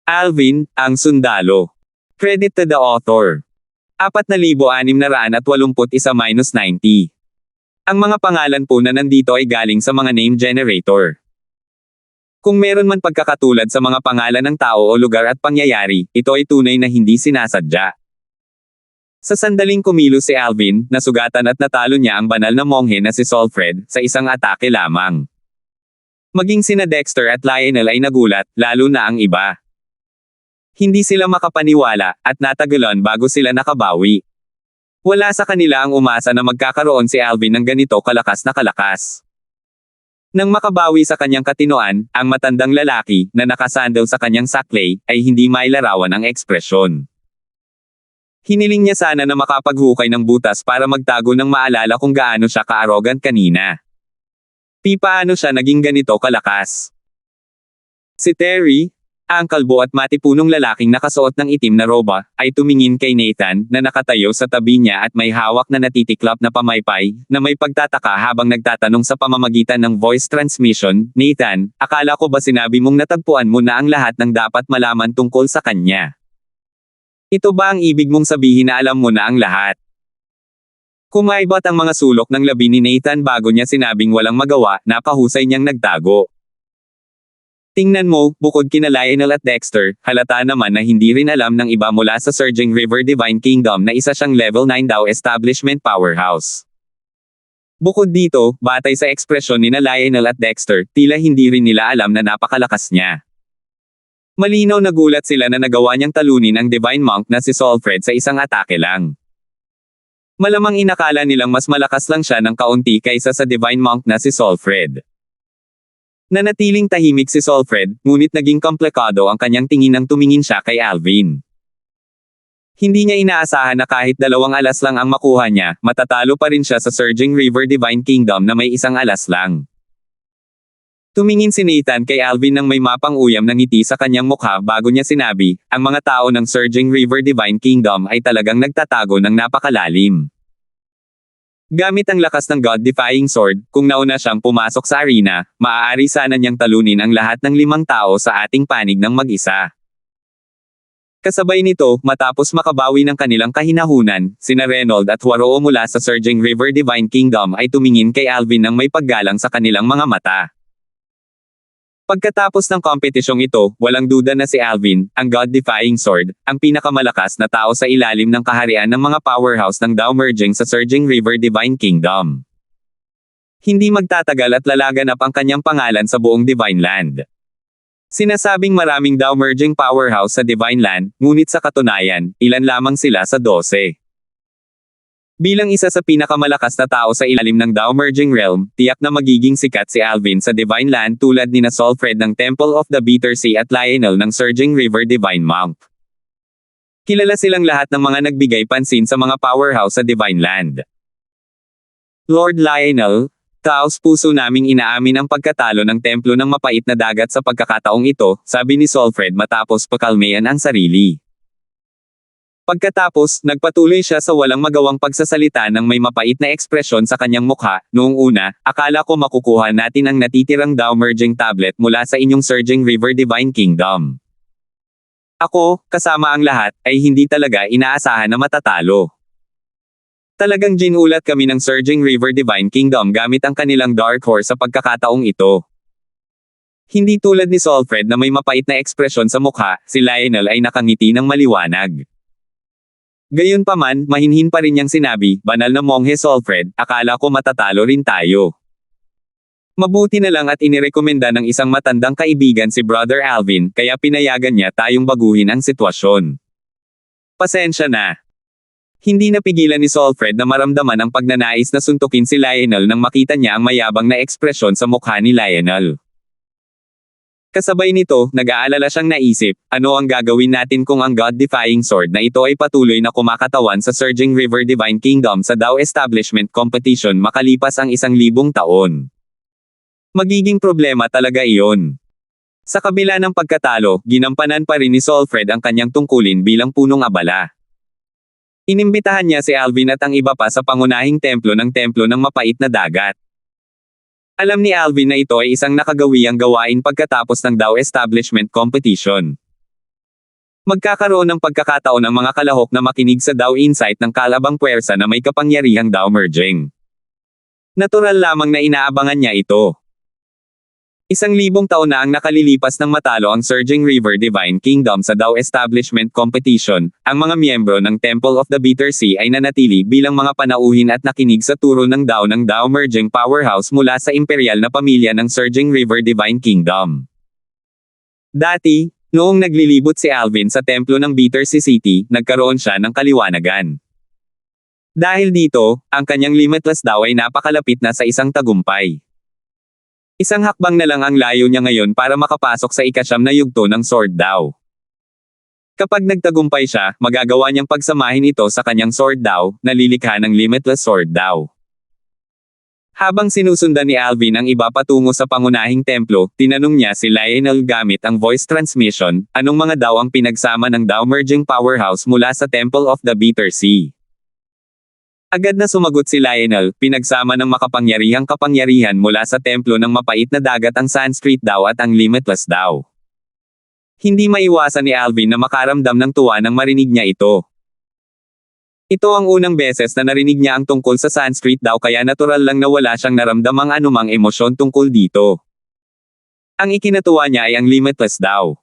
Alvin, ang sundalo. Credit to the author. 4,681-90. Ang mga pangalan po na nandito ay galing sa mga name generator. Kung meron man pagkakatulad sa mga pangalan ng tao o lugar at pangyayari, ito ay tunay na hindi sinasadya. Sa sandaling kumilos si Alvin, nasugatan at natalo niya ang banal na monghe na si Solfred, sa isang atake lamang. Maging sina Dexter at Lionel ay nagulat, lalo na ang iba. Hindi sila makapaniwala, at natagalan bago sila nakabawi. Wala sa kanila ang umasa na magkakaroon si Alvin ng ganito kalakas na kalakas. Nang makabawi sa kanyang katinoan, ang matandang lalaki, na nakasandal sa kanyang saklay, ay hindi mailarawan ang ekspresyon. Hiniling niya sana na makapaghukay ng butas para magtago ng maalala kung gaano siya ka-arrogant kanina. Paano siya naging ganito kalakas? Si Terry, ang kalbo at matipunong lalaking nakasuot ng itim na roba, ay tumingin kay Nathan, na nakatayo sa tabi niya at may hawak na natitiklop na pamaypay, na may pagtataka habang nagtatanong sa pamamagitan ng voice transmission. Nathan, akala ko ba sinabi mong natagpuan mo na ang lahat ng dapat malaman tungkol sa kanya? Ito ba ang ibig mong sabihin na alam mo na ang lahat? Kumaibat ang mga sulok ng labi ni Nathan bago niya sinabing walang magawa, napahusay niyang nagtago. Tingnan mo, bukod kina Lionel at Dexter, halata naman na hindi rin alam ng iba mula sa Surging River Divine Kingdom na isa siyang level 9 daw establishment powerhouse. Bukod dito, batay sa ekspresyon ni Lionel at Dexter, tila hindi rin nila alam na napakalakas niya. Malinaw na gulat sila na nagawa niyang talunin ang Divine Monk na si Solfred sa isang atake lang. Malamang inakala nilang mas malakas lang siya ng kaunti kaysa sa Divine Monk na si Solfred. Nanatiling tahimik si Solfred, ngunit naging komplikado ang kanyang tingin nang tumingin siya kay Alvin. Hindi niya inaasahan na kahit 2 alas lang ang makuha niya, matatalo pa rin siya sa Surging River Divine Kingdom na may 1 alas lang. Tumingin si Nathan kay Alvin nang may mapang-uyam ng ngiti sa kanyang mukha bago niya sinabi, ang mga tao ng Surging River Divine Kingdom ay talagang nagtatago ng napakalalim. Gamit ang lakas ng God-defying sword, kung nauna siyang pumasok sa arena, maaari sana niyang talunin ang lahat ng 5 tao sa ating panig ng mag-isa. Kasabay nito, matapos makabawi ng kanilang kahinahunan, sina Reynold at Waroo mula sa Surging River Divine Kingdom ay tumingin kay Alvin nang may paggalang sa kanilang mga mata. Pagkatapos ng kompetisyong ito, walang duda na si Alvin, ang God-defying sword, ang pinakamalakas na tao sa ilalim ng kaharian ng mga powerhouse ng Dao merging sa Surging River Divine Kingdom. Hindi magtatagal at lalaganap ang kanyang pangalan sa buong Divine Land. Sinasabing maraming Dao merging powerhouse sa Divine Land, ngunit sa katunayan, ilan lamang sila sa 12. Bilang isa sa pinakamalakas na tao sa ilalim ng Dao Merging Realm, tiyak na magiging sikat si Alvin sa Divine Land tulad ni na Solfred ng Temple of the Bitter Sea at Lionel ng Surging River Divine Monk. Kilala silang lahat ng mga nagbigay pansin sa mga powerhouse sa Divine Land. Lord Lionel, taos puso naming inaamin ang pagkatalo ng templo ng mapait na dagat sa pagkakataong ito, sabi ni Solfred matapos pakalmayan ang sarili. Pagkatapos, nagpatuloy siya sa walang magawang pagsasalita ng may mapait na ekspresyon sa kanyang mukha. Noong una, akala ko makukuha natin ang natitirang Dao Merging Tablet mula sa inyong Surging River Divine Kingdom. Ako, kasama ang lahat, ay hindi talaga inaasahan na matatalo. Talagang ginulat kami ng Surging River Divine Kingdom gamit ang kanilang Dark Horse sa pagkakataong ito. Hindi tulad ni Solfred na may mapait na ekspresyon sa mukha, si Lionel ay nakangiti ng maliwanag. Gayunpaman, mahinhin pa rin niyang sinabi, banal na monghe Solfred, akala ko matatalo rin tayo. Mabuti na lang at inirekomenda ng isang matandang kaibigan si Brother Alvin, kaya pinayagan niya tayong baguhin ang sitwasyon. Pasensya na. Hindi napigilan ni Solfred na maramdaman ang pagnanais na suntukin si Lionel nang makita niya ang mayabang na ekspresyon sa mukha ni Lionel. Kasabay nito, nag-aalala siyang naisip, ano ang gagawin natin kung ang God-defying sword na ito ay patuloy na kumakatawan sa Surging River Divine Kingdom sa Dao Establishment Competition makalipas ang 1,000 taon. Magiging problema talaga iyon. Sa kabila ng pagkatalo, ginampanan pa rin ni Solfred ang kanyang tungkulin bilang punong abala. Inimbitahan niya si Alvin at ang iba pa sa pangunahing templo ng mapait na dagat. Alam ni Alvin na ito ay isang nakagawiang gawain pagkatapos ng Dao Establishment Competition. Magkakaroon ng pagkakataon ng mga kalahok na makinig sa Dao Insight ng kalabang puwersa na may kapangyarihang Dao Merging. Natural lamang na inaabangan niya ito. 1,000 taon na ang nakalilipas nang matalo ang Surging River Divine Kingdom sa Dao Establishment Competition. Ang mga miyembro ng Temple of the Bitter Sea ay nanatili bilang mga panauhin at nakinig sa turo ng Dao Merging Powerhouse mula sa imperial na pamilya ng Surging River Divine Kingdom. Dati, noong naglilibot si Alvin sa templo ng Bitter Sea City, nagkaroon siya ng kaliwanagan. Dahil dito, ang kanyang limitless Dao ay napakalapit na sa isang tagumpay. Isang hakbang na lang ang layo niya ngayon para makapasok sa ika-9 na yugto ng Sword Dao. Kapag nagtagumpay siya, magagawa niyang pagsamahin ito sa kanyang Sword Dao, na lilikha ng Limitless Sword Dao. Habang sinusundan ni Alvin ang iba patungo sa pangunahing templo, tinanong niya si Lionel gamit ang voice transmission, anong mga Dao ang pinagsama ng Dao Merging Powerhouse mula sa Temple of the Bitter Sea. Agad na sumagot si Lionel, pinagsama ng makapangyarihang kapangyarihan mula sa templo ng mapait na dagat ang Sanskrit Dao at ang Limitless Dao. Hindi maiwasan ni Alvin na makaramdam ng tuwa nang marinig niya ito. Ito ang unang beses na narinig niya ang tungkol sa Sanskrit Dao kaya natural lang na wala siyang naramdamang anumang emosyon tungkol dito. Ang ikinatuwa niya ay ang Limitless Dao.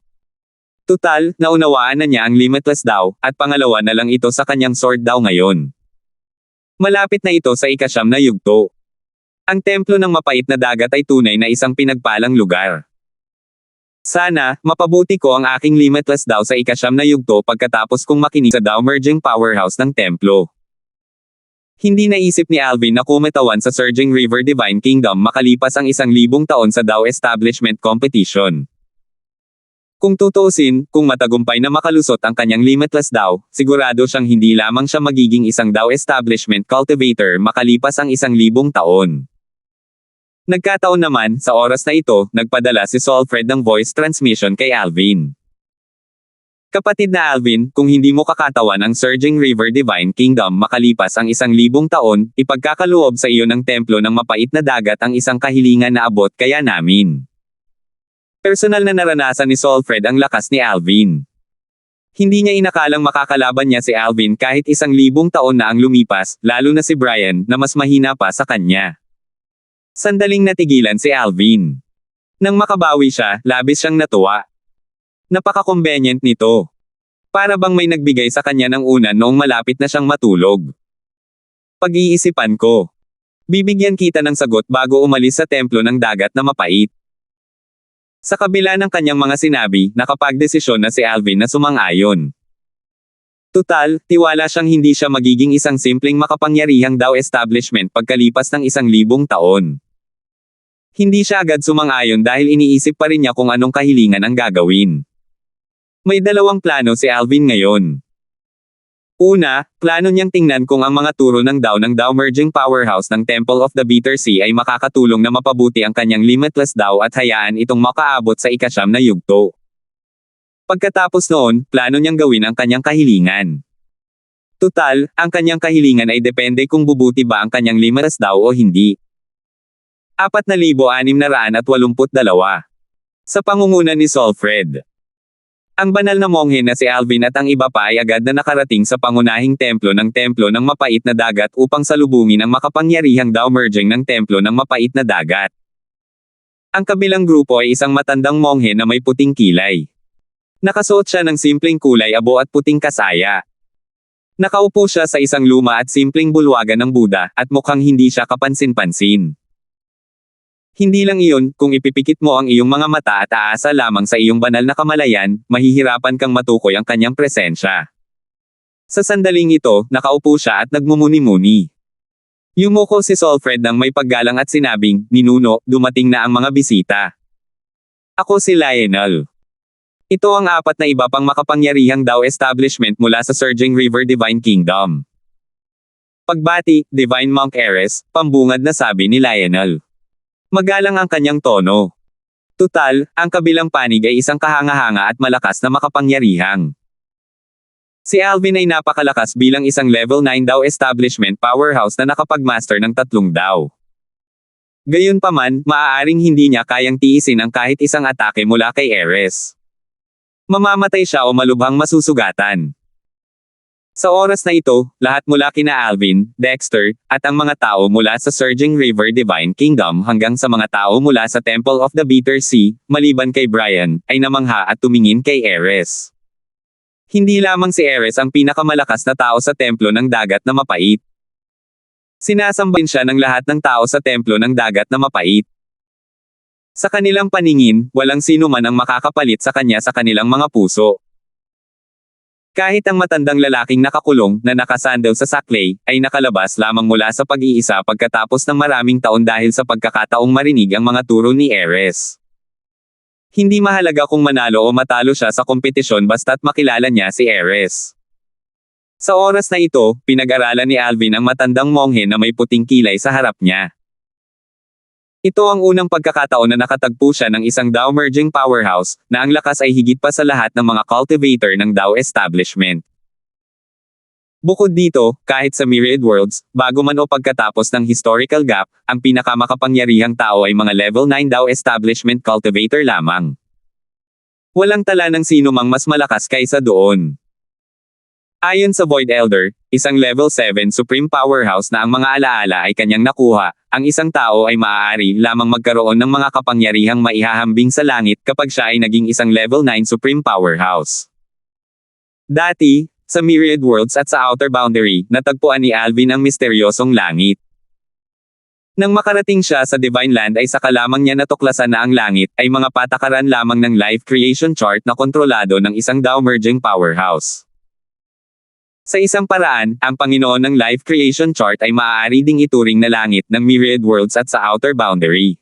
Tutal, naunawaan na niya ang Limitless Dao, at pangalawa na lang ito sa kanyang Sword Dao ngayon. Malapit na ito sa ika-9 na yugto. Ang templo ng mapait na dagat ay tunay na isang pinagpalang lugar. Sana, mapabuti ko ang aking Limitless Dao sa ika-9 na yugto pagkatapos kong makinig sa Dao Merging Powerhouse ng templo. Hindi naisip ni Alvin na kumatawan sa Surging River Divine Kingdom makalipas ang 1,000 taon sa Dao Establishment Competition. Kung tutuusin, kung matagumpay na makalusot ang kanyang Limitless Dao, sigurado siyang hindi lamang siya magiging isang Dao Establishment Cultivator makalipas ang 1,000 taon. Nagkataon naman, sa oras na ito, nagpadala si Solfred ng voice transmission kay Alvin. Kapatid na Alvin, kung hindi mo kakatawan ang Surging River Divine Kingdom makalipas ang 1,000 taon, ipagkakaloob sa iyo ng templo ng mapait na dagat ang isang kahilingan na abot kaya namin. Personal na naranasan ni Solfred ang lakas ni Alvin. Hindi niya inakalang makakalaban niya si Alvin kahit 1,000 taon na ang lumipas, lalo na si Brian, na mas mahina pa sa kanya. Sandaling natigilan si Alvin. Nang makabawi siya, labis siyang natuwa. Napaka-convenient nito. Para bang may nagbigay sa kanya ng unan noong malapit na siyang matulog. Pag-iisipan ko. Bibigyan kita ng sagot bago umalis sa templo ng dagat na mapait. Sa kabila ng kanyang mga sinabi, nakapagdesisyon na si Alvin na sumang-ayon. Tutal, tiwala siyang hindi siya magiging isang simpleng makapangyarihang Dao Establishment pagkalipas ng 1,000 taon. Hindi siya agad sumang-ayon dahil iniisip pa rin niya kung anong kahilingan ang gagawin. May dalawang plano si Alvin ngayon. Una, plano niyang tingnan kung ang mga turo ng Dao Merging Powerhouse ng Temple of the Bitter Sea ay makakatulong na mapabuti ang kanyang Limitless Dao at hayaan itong makaabot sa ika-9 na yugto. Pagkatapos noon, plano niyang gawin ang kanyang kahilingan. Tutal, ang kanyang kahilingan ay depende kung bubuti ba ang kanyang Limitless Dao o hindi. 4,682 sa pangunguna ni Solfred. Ang banal na monghe na si Alvin at ang iba pa ay agad na nakarating sa pangunahing templo ng mapait na dagat upang salubungin ang makapangyarihang Dao Merging ng templo ng mapait na dagat. Ang kabilang grupo ay isang matandang monghe na may puting kilay. Nakasuot siya ng simpleng kulay abo at puting kasaya. Nakaupo siya sa isang luma at simpleng bulwagan ng Buddha, at mukhang hindi siya kapansin-pansin. Hindi lang iyon, kung ipipikit mo ang iyong mga mata at aasa lamang sa iyong banal na kamalayan, mahihirapan kang matukoy ang kanyang presensya. Sa sandaling ito, nakaupo siya at nagmumuni-muni. Yumuko si Solfred nang may paggalang at sinabing, "Ninuno, dumating na ang mga bisita. Ako si Lionel. Ito ang 4 na iba pang makapangyarihang Dao Establishment mula sa Surging River Divine Kingdom." Pagbati, Divine Monk Heiress, pambungad na sabi ni Lionel. Magalang ang kanyang tono. Tutal, ang kabilang panig ay isang kahanga-hanga at malakas na makapangyarihang. Si Alvin ay napakalakas bilang isang level 9 Dao Establishment Powerhouse na nakapag-master ng 3 Dao. Gayunpaman, maaaring hindi niya kayang tiisin ang kahit isang atake mula kay Heiress. Mamamatay siya o malubhang masusugatan. Sa oras na ito, lahat mula kina Alvin, Dexter, at ang mga tao mula sa Surging River Divine Kingdom hanggang sa mga tao mula sa Temple of the Bitter Sea, maliban kay Brian, ay namangha at tumingin kay Ares. Hindi lamang si Ares ang pinakamalakas na tao sa Templo ng Dagat na Mapait. Sinasambahin siya ng lahat ng tao sa Templo ng Dagat na Mapait. Sa kanilang paningin, walang sino man ang makakapalit sa kanya sa kanilang mga puso. Kahit ang matandang lalaking nakakulong na nakasandal sa saklay, ay nakalabas lamang mula sa pag-iisa pagkatapos ng maraming taon dahil sa pagkakataong marinig ang mga turo ni Ares. Hindi mahalaga kung manalo o matalo siya sa kompetisyon basta't makilala niya si Ares. Sa oras na ito, pinag-aralan ni Alvin ang matandang monghe na may puting kilay sa harap niya. Ito ang unang pagkakataon na nakatagpo siya ng isang Dao merging powerhouse, na ang lakas ay higit pa sa lahat ng mga cultivator ng Dao establishment. Bukod dito, kahit sa Myriad Worlds, bago man o pagkatapos ng historical gap, ang pinakamakapangyarihang tao ay mga level 9 Dao establishment cultivator lamang. Walang tala ng sino mang mas malakas kaysa doon. Ayon sa Void Elder, isang level 7 supreme powerhouse na ang mga alaala ay kanyang nakuha, ang isang tao ay maaari lamang magkaroon ng mga kapangyarihang maihahambing sa langit kapag siya ay naging isang level 9 supreme powerhouse. Dati, sa Myriad Worlds at sa Outer Boundary, natagpuan ni Alvin ang misteryosong langit. Nang makarating siya sa Divine Land ay saka lamang niya natuklasan na ang langit ay mga patakaran lamang ng life creation chart na kontrolado ng isang Dao merging powerhouse. Sa isang paraan, ang Panginoon ng Life Creation Chart ay maaari ding ituring na langit ng Myriad Worlds at sa Outer Boundary.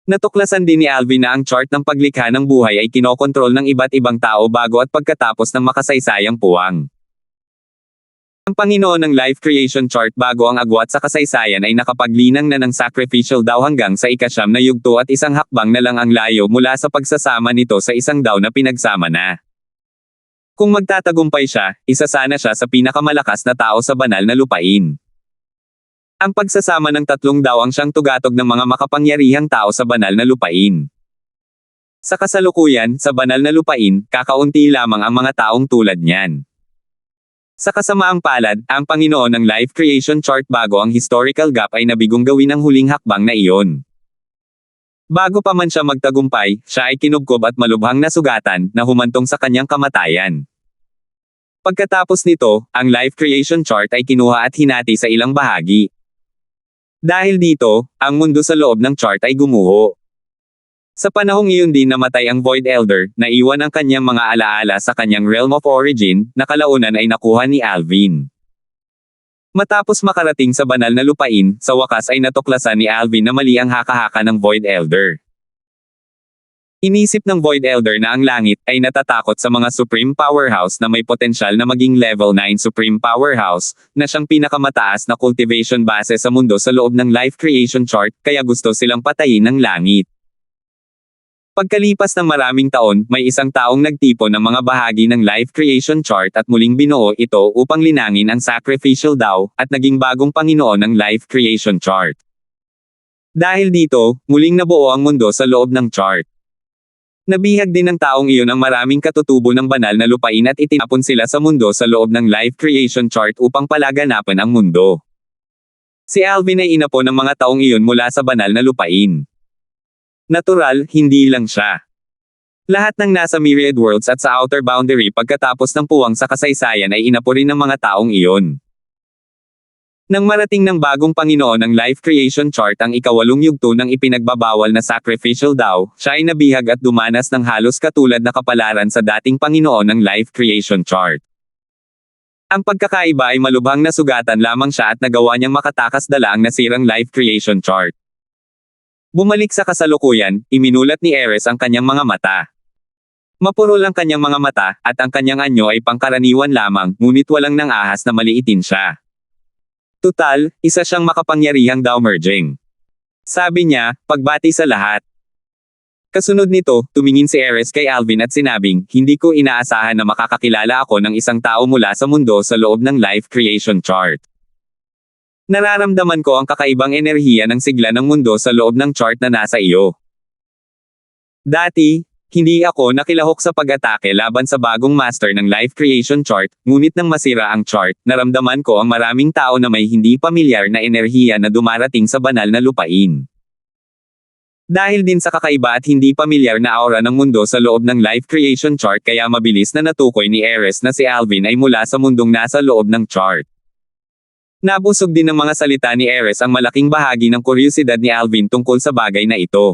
Natuklasan din ni Alvin na ang chart ng paglikha ng buhay ay kinokontrol ng iba't ibang tao bago at pagkatapos ng makasaysayang puwang. Ang Panginoon ng Life Creation Chart bago ang agwat sa kasaysayan ay nakapaglinang na ng sacrificial Dao hanggang sa ika-9 na yugto at isang hakbang na lang ang layo mula sa pagsasama nito sa isang Dao na pinagsama na. Kung magtatagumpay siya, isa sana siya sa pinakamalakas na tao sa banal na lupain. Ang pagsasama ng tatlong Dao ang siyang tugatog ng mga makapangyarihang tao sa banal na lupain. Sa kasalukuyan, sa banal na lupain, kakaunti lamang ang mga taong tulad niyan. Sa kasamaang palad, ang Panginoon ng Life Creation Chart bago ang historical gap ay nabigong gawin ang huling hakbang na iyon. Bago pa man siya magtagumpay, siya ay kinubkob at malubhang nasugatan, na humantong sa kanyang kamatayan. Pagkatapos nito, ang Life Creation Chart ay kinuha at hinati sa ilang bahagi. Dahil dito, ang mundo sa loob ng chart ay gumuho. Sa panahong iyon din namatay ang Void Elder, na iwan ang kanyang mga alaala sa kanyang Realm of Origin, na kalaunan ay nakuha ni Alvin. Matapos makarating sa banal na lupain, sa wakas ay natuklasan ni Alvin na mali ang haka-haka ng Void Elder. Inisip ng Void Elder na ang langit ay natatakot sa mga Supreme Powerhouse na may potensyal na maging level 9 Supreme Powerhouse, na siyang pinakamataas na cultivation base sa mundo sa loob ng Life Creation Chart, kaya gusto silang patayin ng langit. Pagkalipas ng maraming taon, may isang taong nagtipon ng mga bahagi ng Life Creation Chart at muling binuo ito upang linangin ang Sacrificial Dao, at naging bagong Panginoon ng Life Creation Chart. Dahil dito, muling nabuo ang mundo sa loob ng chart. Nabihag din ng taong iyon ang maraming katutubo ng banal na lupain at itinapon sila sa mundo sa loob ng Life Creation Chart upang palaganapan ang mundo. Si Alvin ay inapon ng mga taong iyon mula sa banal na lupain. Natural, hindi lang siya. Lahat ng nasa Myriad Worlds at sa Outer Boundary pagkatapos ng puwang sa kasaysayan ay inapo rin ng mga taong iyon. Nang marating ng bagong Panginoon ng Life Creation Chart ang ika-8 yugto ng ipinagbabawal na Sacrificial Dao, siya ay nabihag at dumanas ng halos katulad na kapalaran sa dating Panginoon ng Life Creation Chart. Ang pagkakaiba ay malubhang nasugatan lamang siya at nagawa niyang makatakas dala ang nasirang Life Creation Chart. Bumalik sa kasalukuyan, iminulat ni Ares ang kanyang mga mata. Mapurol ang kanyang mga mata, at ang kanyang anyo ay pangkaraniwan lamang, ngunit walang nang ahas na maliitin siya. Tutal, isa siyang makapangyarihang Dao merging. Sabi niya, pagbati sa lahat. Kasunod nito, tumingin si Ares kay Alvin at sinabing, hindi ko inaasahan na makakakilala ako ng isang tao mula sa mundo sa loob ng Life Creation Chart. Nararamdaman ko ang kakaibang enerhiya ng sigla ng mundo sa loob ng chart na nasa iyo. Dati, Hindi ako nakilahok sa pag-atake laban sa bagong master ng life creation chart, ngunit nang masira ang chart, naramdaman ko ang maraming tao na may hindi pamilyar na enerhiya na dumarating sa banal na lupain. Dahil din sa kakaiba at hindi pamilyar na aura ng mundo sa loob ng life creation chart kaya mabilis na natukoy ni Ares na si Alvin ay mula sa mundong nasa loob ng chart. Nabusog din ng mga salita ni Ares ang malaking bahagi ng kuryosidad ni Alvin tungkol sa bagay na ito.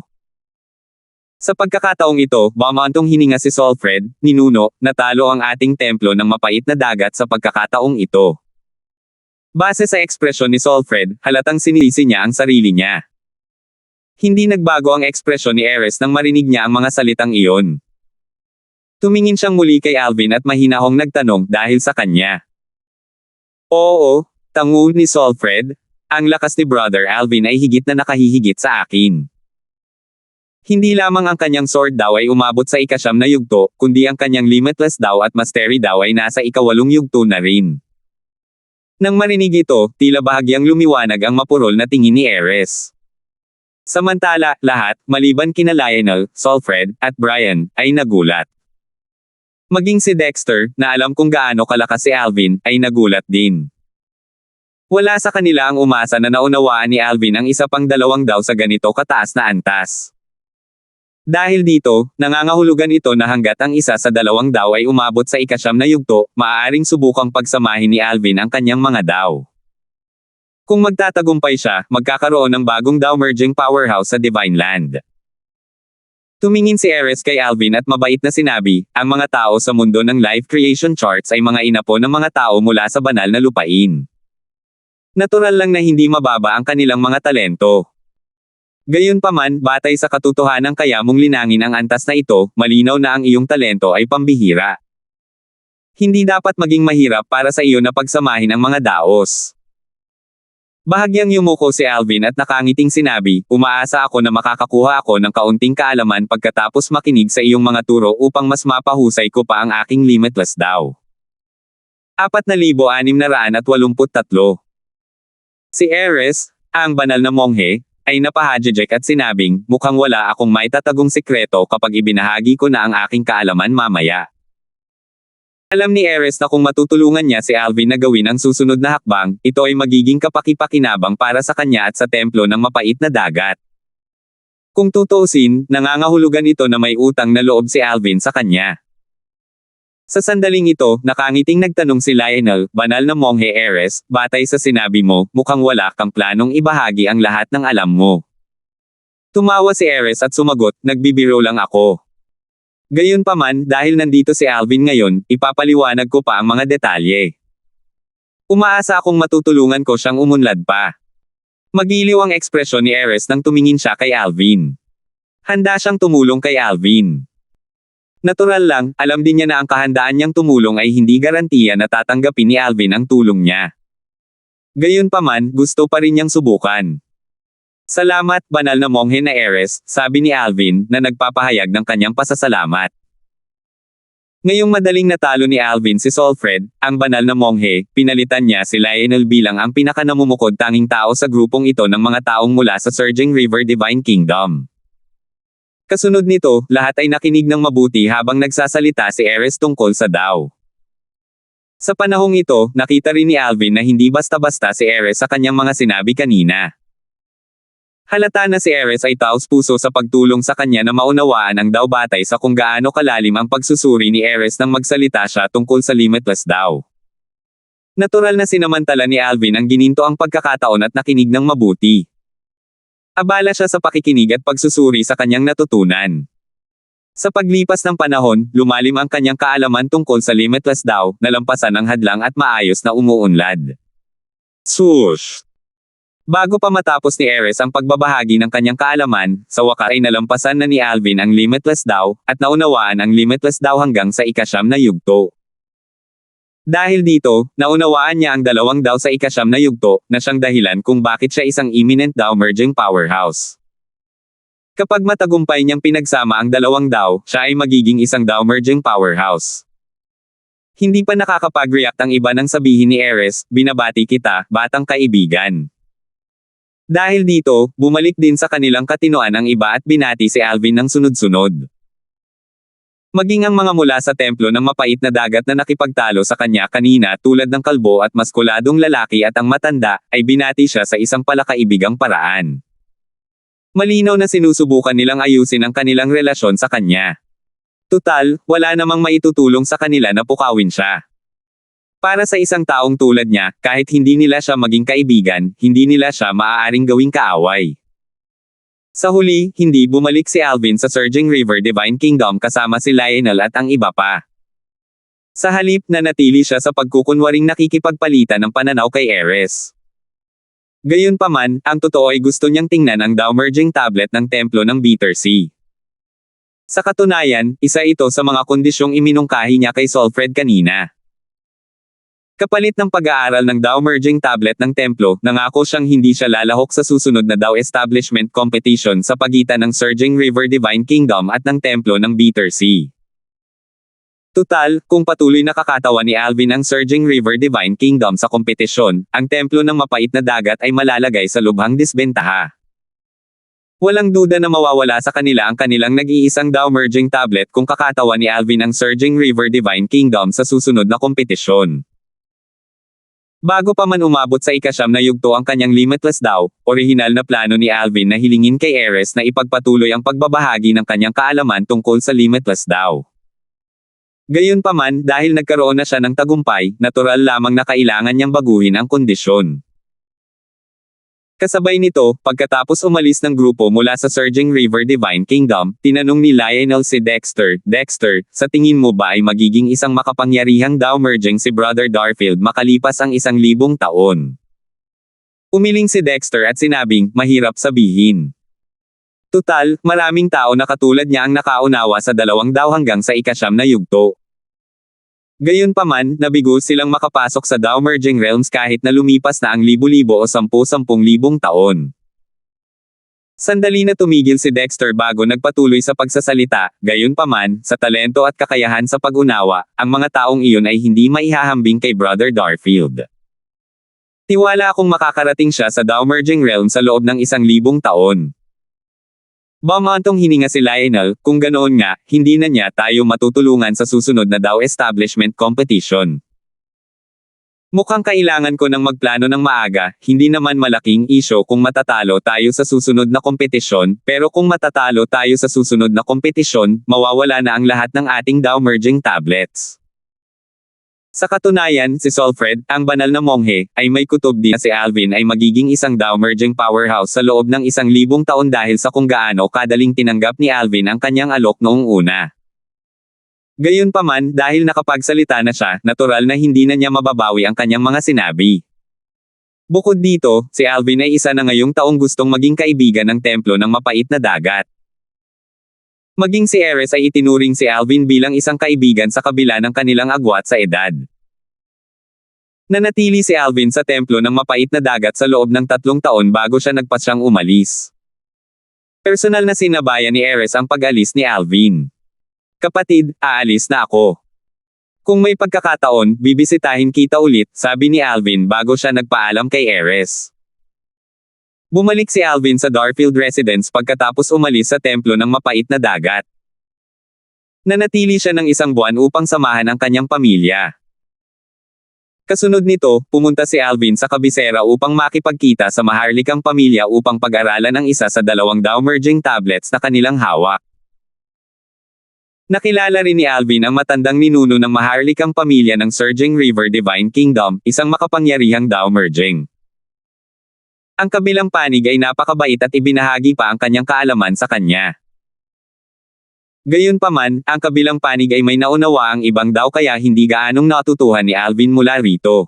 Sa pagkakataong ito, bumantong hininga si Solfred, ninuno, natalo ang ating templo ng mapait na dagat sa pagkakataong ito. Base sa ekspresyon ni Solfred, halatang sinisi niya ang sarili niya. Hindi nagbago ang ekspresyon ni Ares nang marinig niya ang mga salitang iyon. Tumingin siyang muli kay Alvin at mahinahong nagtanong dahil sa kanya. Oo, tango ni Solfred, ang lakas ni Brother Alvin ay higit na nakahihigit sa akin. Hindi lamang ang kanyang sword daw ay umabot sa ika-9 na yugto, kundi ang kanyang limitless daw at mastery daw ay nasa ika-8 yugto na rin. Nang marinig ito, tila bahagyang lumiwanag ang mapurol na tingin ni Ares. Samantala, lahat, maliban kina Lionel, Solfred, at Brian, ay nagulat. Maging si Dexter, na alam kung gaano kalakas si Alvin, ay nagulat din. Wala sa kanila ang umasa na naunawaan ni Alvin ang isa pang 2 daw sa ganito kataas na antas. Dahil dito, nangangahulugan ito na hanggat ang isa sa 2 daw ay umabot sa ika-9 na yugto, maaaring subukang pagsamahin ni Alvin ang kanyang mga daw. Kung magtatagumpay siya, magkakaroon ng bagong daw merging powerhouse sa Divine Land. Tumingin si Ares kay Alvin at mabait na sinabi, ang mga tao sa mundo ng life creation charts ay mga inapo ng mga tao mula sa banal na lupain. Natural lang na hindi mababa ang kanilang mga talento. Gayunpaman, batay sa katotohanan kaya mong linangin ang antas na ito, malinaw na ang iyong talento ay pambihira. Hindi dapat maging mahirap para sa iyo na pagsamahin ang mga daos. Bahagyang yumuko si Alvin at nakangiting sinabi, umaasa ako na makakakuha ako ng kaunting kaalaman pagkatapos makinig sa iyong mga turo upang mas mapahusay ko pa ang aking limitless daw. 4,683. Si Ares, ang banal na monghe, ay napahadjejek at sinabing, mukhang wala akong maitatagong sikreto kapag ibinahagi ko na ang aking kaalaman mamaya. Alam ni Ares na kung matutulungan niya si Alvin na gawin ang susunod na hakbang, ito ay magiging kapaki-pakinabang para sa kanya at sa templo ng mapait na dagat. Kung tutuusin, nangangahulugan ito na may utang na loob si Alvin sa kanya. Sa sandaling ito, nakangiting nagtanong si Lionel, banal na monghe Ares, batay sa sinabi mo, mukhang wala kang planong ibahagi ang lahat ng alam mo. Tumawa si Ares at sumagot, nagbibiro lang ako. Gayunpaman, dahil nandito si Alvin ngayon, ipapaliwanag ko pa ang mga detalye. Umaasa akong matutulungan ko siyang umunlad pa. Magiliw ang ekspresyon ni Ares nang tumingin siya kay Alvin. Handa siyang tumulong kay Alvin. Natural lang, alam din niya na ang kahandaan niyang tumulong ay hindi garantiya na tatanggapin ni Alvin ang tulong niya. Gayunpaman, gusto pa rin niyang subukan. Salamat, banal na monghe na Ares, sabi ni Alvin, na nagpapahayag ng kanyang pasasalamat. Ngayong madaling natalo ni Alvin si Solfred, ang banal na monghe, pinalitan niya si Lionel bilang ang pinakanamumukod tanging tao sa grupong ito ng mga taong mula sa Surging River Divine Kingdom. Kasunod nito, lahat ay nakinig ng mabuti habang nagsasalita si Ares tungkol sa Dao. Sa panahong ito, nakita rin ni Alvin na hindi basta-basta si Ares sa kanyang mga sinabi kanina. Halata na si Ares ay taos-puso sa pagtulong sa kanya na maunawaan ang Dao batay sa kung gaano kalalim ang pagsusuri ni Ares nang magsalita siya tungkol sa limitless Dao. Natural na sinamantala ni Alvin ang gininto ang pagkakataon at nakinig ng mabuti. Abala siya sa pakikinig at pagsusuri sa kanyang natutunan. Sa paglipas ng panahon, lumalim ang kanyang kaalaman tungkol sa limitless Dao, nalampasan ang hadlang at maayos na umuunlad. Swoosh! Bago pa matapos ni Ares ang pagbabahagi ng kanyang kaalaman, sa wakas ay nalampasan na ni Alvin ang limitless Dao, at naunawaan ang limitless Dao hanggang sa ika-9 na yugto. Dahil dito, naunawaan niya ang 2 Dao sa ika-9 na yugto, na siyang dahilan kung bakit siya isang imminent Dao merging powerhouse. Kapag matagumpay niyang pinagsama ang 2 Dao, siya ay magiging isang Dao merging powerhouse. Hindi pa nakakapag-react ang iba nang sabihin ni Ares, binabati kita, batang kaibigan. Dahil dito, bumalik din sa kanilang katinoan ang iba at binati si Alvin ng sunod-sunod. Maging ang mga mula sa templo ng mapait na dagat na nakipagtalo sa kanya kanina tulad ng kalbo at maskuladong lalaki at ang matanda, ay binati siya sa isang palakaibigang paraan. Malinaw na sinusubukan nilang ayusin ang kanilang relasyon sa kanya. Tutal, wala namang maitutulong sa kanila na pukawin siya. Para sa isang taong tulad niya, kahit hindi nila siya maging kaibigan, hindi nila siya maaaring gawing kaaway. Sa huli, hindi bumalik si Alvin sa Surging River Divine Kingdom kasama si Lionel at ang iba pa. Sa halip, nanatili siya sa pagkukunwaring nakikipagpalitan ng pananaw kay Ares. Gayunpaman, ang totoo ay gusto niyang tingnan ang Downmerging tablet ng templo ng Bitter Sea. Sa katunayan, isa ito sa mga kondisyong iminungkahi niya kay Solfred kanina. Kapalit ng pag-aaral ng Downmerging tablet ng templo, nangako siyang hindi siya lalahok sa susunod na Dow Establishment Competition sa pagitan ng Surging River Divine Kingdom at ng templo ng Bitter Sea. Tutal, kung patuloy nakakatawa ni Alvin ang Surging River Divine Kingdom sa kompetisyon, ang templo ng mapait na dagat ay malalagay sa lubhang disbentaha. Walang duda na mawawala sa kanila ang kanilang nag-iisang Downmerging tablet kung kakatawa ni Alvin ang Surging River Divine Kingdom sa susunod na kompetisyon. Bago pa man umabot sa ikasyam na yugto ang kanyang Limitless Dow, orihinal na plano ni Alvin na hilingin kay Ares na ipagpatuloy ang pagbabahagi ng kanyang kaalaman tungkol sa Limitless Dow. Gayunpaman, dahil nagkaroon na siya ng tagumpay, natural lamang na kailangan niyang baguhin ang kondisyon. Kasabay nito, pagkatapos umalis ng grupo mula sa Surging River Divine Kingdom, tinanong ni Lionel si Dexter, "Dexter, sa tingin mo ba ay magiging isang makapangyarihang Downmerging si Brother Darfield makalipas ang 1,000 taon?" Umiling si Dexter at sinabing, "Mahirap sabihin. Tutal, maraming tao na katulad niya ang nakaunawa sa 2 daw hanggang sa ikasyam na yugto." Gayunpaman, nabigo silang makapasok sa Downmerging realms kahit na lumipas na ang libo-libo o 10,000 taon. Sandali na tumigil si Dexter bago nagpatuloy sa pagsasalita, gayunpaman, sa talento at kakayahan sa pag-unawa, ang mga taong iyon ay hindi maihahambing kay Brother Darfield. Tiwala akong makakarating siya sa Downmerging realm sa loob ng 1,000 taon. Bumantong hininga si Lionel, kung ganoon nga, hindi na niya tayo matutulungan sa susunod na Dow Establishment Competition. Mukhang kailangan ko ng magplano ng maaga, hindi naman malaking isyo kung matatalo tayo sa susunod na kompetisyon, pero kung matatalo tayo sa susunod na kompetisyon, mawawala na ang lahat ng ating Downmerging tablets. Sa katunayan, si Solfred, ang banal na monghe, ay may kutob din na si Alvin ay magiging isang Downmerging powerhouse sa loob ng 1,000 taon dahil sa kung gaano kadaling tinanggap ni Alvin ang kanyang alok noong una. Gayunpaman, dahil nakapagsalita na siya, natural na hindi na niya mababawi ang kanyang mga sinabi. Bukod dito, si Alvin ay isa na ngayong taong gustong maging kaibigan ng templo ng mapait na dagat. Maging si Ares ay itinuring si Alvin bilang isang kaibigan sa kabila ng kanilang agwat sa edad. Nanatili si Alvin sa templo ng mapait na dagat sa loob ng 3 taon bago siya nagpasyang umalis. Personal na sinabayan ni Ares ang pag-alis ni Alvin. "Kapatid, aalis na ako. Kung may pagkakataon, bibisitahin kita ulit," sabi ni Alvin bago siya nagpaalam kay Ares. Bumalik si Alvin sa Darfield residence pagkatapos umalis sa templo ng mapait na dagat. Nanatili siya ng 1 buwan upang samahan ang kanyang pamilya. Kasunod nito, pumunta si Alvin sa kabisera upang makipagkita sa maharlikang pamilya upang pag-aralan ang isa sa 2 Downmerging tablets na kanilang hawak. Nakilala rin ni Alvin ang matandang ninuno ng maharlikang pamilya ng Surging River Divine Kingdom, isang makapangyarihang Downmerging. Ang kabilang panig ay napakabait at ibinahagi pa ang kanyang kaalaman sa kanya. Gayunpaman, ang kabilang panig ay may naunawa ang ibang daw kaya hindi gaanong natutuhan ni Alvin mula rito.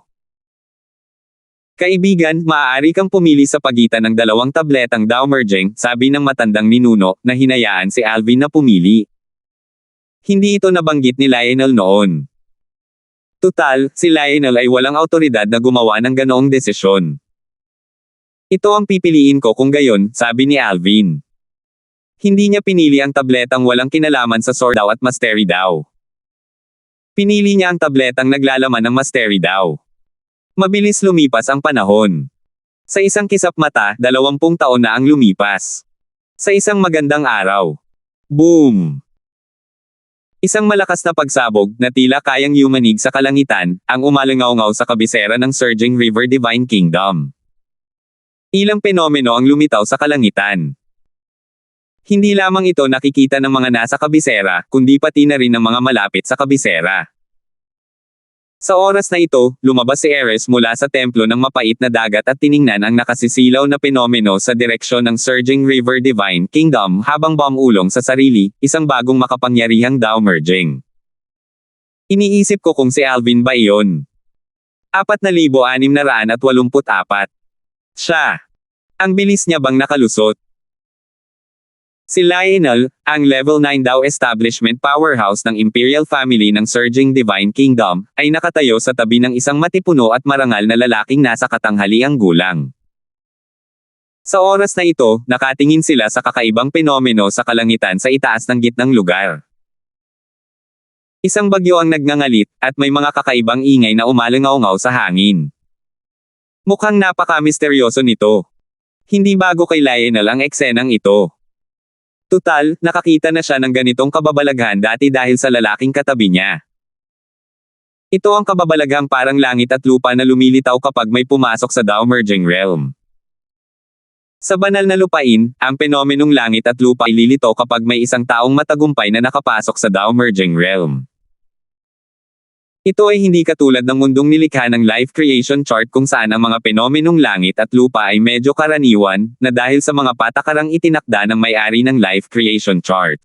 "Kaibigan, maaari kang pumili sa pagitan ng 2 tabletang Downmerging," sabi ng matandang ninuno, na hinayaan si Alvin na pumili. Hindi ito nabanggit ni Lionel noon. Tutal, si Lionel ay walang awtoridad na gumawa ng ganoong desisyon. "Ito ang pipiliin ko kung gayon," sabi ni Alvin. Hindi niya pinili ang tabletang walang kinalaman sa Sword Daw at Mastery Daw. Pinili niya ang tabletang naglalaman ng Mastery Daw. Mabilis lumipas ang panahon. Sa isang kisap mata, 20 taon na ang lumipas. Sa isang magandang araw. Boom! Isang malakas na pagsabog na tila kayang yumanig sa kalangitan, ang umalangaw-ngaw sa kabisera ng surging river Divine Kingdom. Ilang penomeno ang lumitaw sa kalangitan. Hindi lamang ito nakikita ng mga nasa kabisera, kundi pati na rin ng mga malapit sa kabisera. Sa oras na ito, lumabas si Ares mula sa templo ng mapait na dagat at tiningnan ang nakasisilaw na penomeno sa direksyon ng surging river Divine Kingdom habang bumulong sa sarili, isang bagong makapangyarihang Tao merging. Iniisip ko kung si Alvin ba iyon. 4,684. Siya. Ang bilis niya bang nakalusot? Si Lionel, ang level 9 Tao establishment powerhouse ng Imperial family ng surging Divine Kingdom, ay nakatayo sa tabi ng isang matipuno at marangal na lalaking nasa katanghaliang gulang. Sa oras na ito, nakatingin sila sa kakaibang penomeno sa kalangitan sa itaas ng gitnang lugar. Isang bagyo ang nagngangalit, at may mga kakaibang ingay na umalangaw-ngaw sa hangin. Mukhang napaka-misteryoso nito. Hindi bago kay Lionel ang eksenang ito. Tutal, nakakita na siya ng ganitong kababalaghan dati dahil sa lalaking katabi niya. Ito ang kababalaghang parang langit at lupa na lumilitaw kapag may pumasok sa Tao merging realm. Sa banal na lupain, ang penomenong langit at lupa ay lilitaw kapag may isang taong matagumpay na nakapasok sa Tao merging realm. Ito ay hindi katulad ng mundong nilikha ng life creation chart kung saan ang mga penomenong langit at lupa ay medyo karaniwan, na dahil sa mga patakarang itinakda ng may-ari ng life creation chart.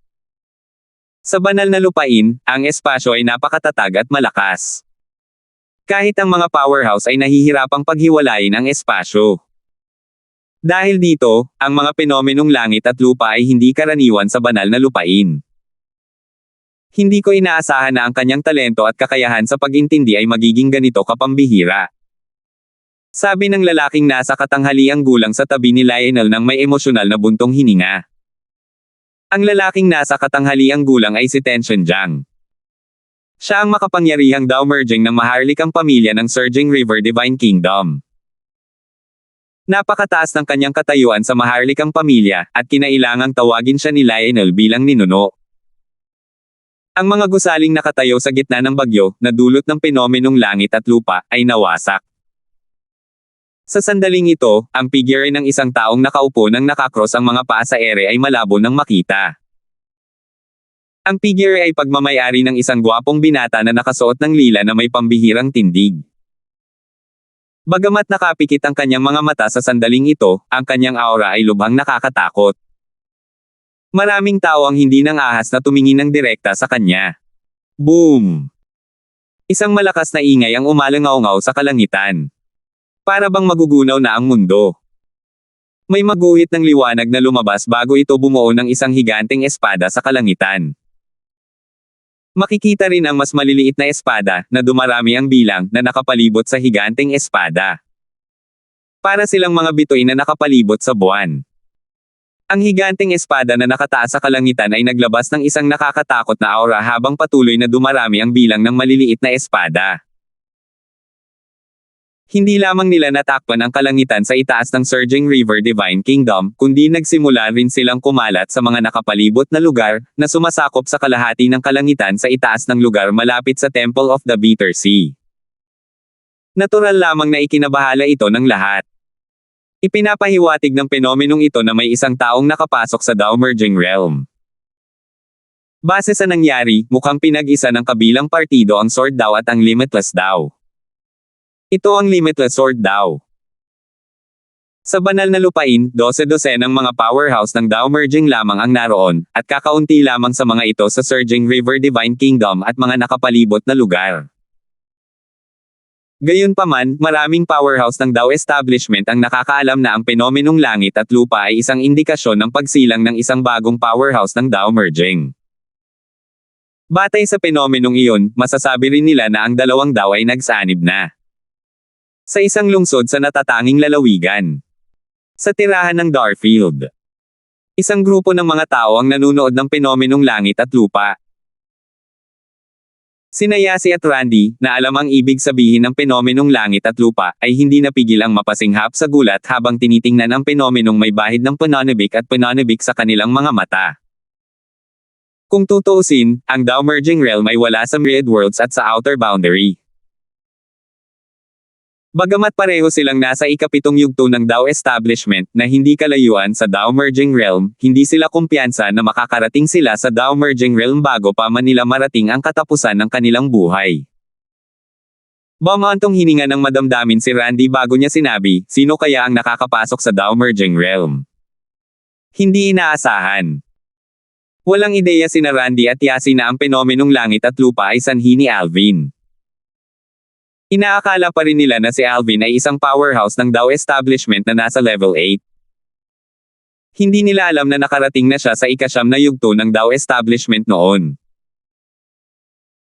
Sa banal na lupain, ang espasyo ay napakatatag at malakas. Kahit ang mga powerhouse ay nahihirapang paghiwalayin ang espasyo. Dahil dito, ang mga penomenong langit at lupa ay hindi karaniwan sa banal na lupain. Hindi ko inaasahan na ang kanyang talento at kakayahan sa pag-intindi ay magiging ganito kapambihira. Sabi ng lalaking nasa katanghaliang gulang sa tabi ni Lionel nang may emosyonal na buntong hininga. Ang lalaking nasa katanghaliang gulang ay si Tenshin Jiang. Siya ang makapangyarihang Tao merging ng maharlikang pamilya ng surging river Divine Kingdom. Napakataas ng kanyang katayuan sa maharlikang pamilya, at kinailangang tawagin siya ni Lionel bilang ninuno. Ang mga gusaling nakatayo sa gitna ng bagyo, na dulot ng penomenong langit at lupa, ay nawasak. Sa sandaling ito, ang figure ng isang taong nakaupo nang nakakross ang mga paa sa ere ay malabo nang makita. Ang figure ay pagmamayari ng isang gwapong binata na nakasuot ng lila na may pambihirang tindig. Bagamat nakapikit ang kanyang mga mata sa sandaling ito, ang kanyang aura ay lubhang nakakatakot. Maraming tao ang hindi nang ahas na tumingin ng direkta sa kanya. Boom! Isang malakas na ingay ang umalangaw-ngaw sa kalangitan. Para bang magugunaw na ang mundo. May maguhit ng liwanag na lumabas bago ito bumuo ng isang higanteng espada sa kalangitan. Makikita rin ang mas maliliit na espada, na dumarami ang bilang, na nakapalibot sa higanteng espada. Para silang mga bituin na nakapalibot sa buwan. Ang higanteng espada na nakataas sa kalangitan ay naglabas ng isang nakakatakot na aura habang patuloy na dumarami ang bilang ng maliliit na espada. Hindi lamang nila natakpan ang kalangitan sa itaas ng surging river Divine Kingdom, kundi nagsimula rin silang kumalat sa mga nakapalibot na lugar, na sumasakop sa kalahati ng kalangitan sa itaas ng lugar malapit sa Temple of the Bitter Sea. Natural lamang na ikinabahala ito ng lahat. Ipinapahiwatig ng penomenong ito na may isang taong nakapasok sa Tao merging realm. Base sa nangyari, mukhang pinag-isa ng kabilang partido ang Sword Tao at ang Limitless Tao. Ito ang Limitless Sword Tao. Sa banal na lupain, 12-12 ng mga powerhouse ng Tao merging lamang ang naroon, at kakaunti lamang sa mga ito sa surging river Divine Kingdom at mga nakapalibot na lugar. Gayunpaman, maraming powerhouse ng Tao establishment ang nakakaalam na ang penomenong langit at lupa ay isang indikasyon ng pagsilang ng isang bagong powerhouse ng Tao merging. Batay sa penomenong iyon, masasabi rin nila na ang dalawang Tao ay nagsanib na. Sa isang lungsod sa natatanging lalawigan. Sa tirahan ng Darfield. Isang grupo ng mga tao ang nanunood ng penomenong langit at lupa. Sina Yasi at Randy, na alam ang ibig sabihin ng penomenong langit at lupa, ay hindi napigil ang mapasinghap sa gulat habang tinitingnan ang penomenong may bahid ng pananabik at pananabik sa kanilang mga mata. Kung tutuusin, ang Dao Merging Realm ay wala sa Myriad Worlds at sa Outer Boundary. Bagamat pareho silang nasa ikapitong yugto ng Dao Establishment na hindi kalayuan sa Dao Merging Realm, hindi sila kumpiyansa na makakarating sila sa Dao Merging Realm bago pa man nila marating ang katapusan ng kanilang buhay. Bumantong hininga ng madamdamin si Randy bago niya sinabi, sino kaya ang nakakapasok sa Dao Merging Realm? Hindi inaasahan. Walang ideya sina Randy at Yasi na ang penomenong langit at lupa ay sanhi ni Alvin. Inaakala pa rin nila na si Alvin ay isang powerhouse ng Dao Establishment na nasa level 8. Hindi nila alam na nakarating na siya sa ika-9 na yugto ng Dao Establishment noon.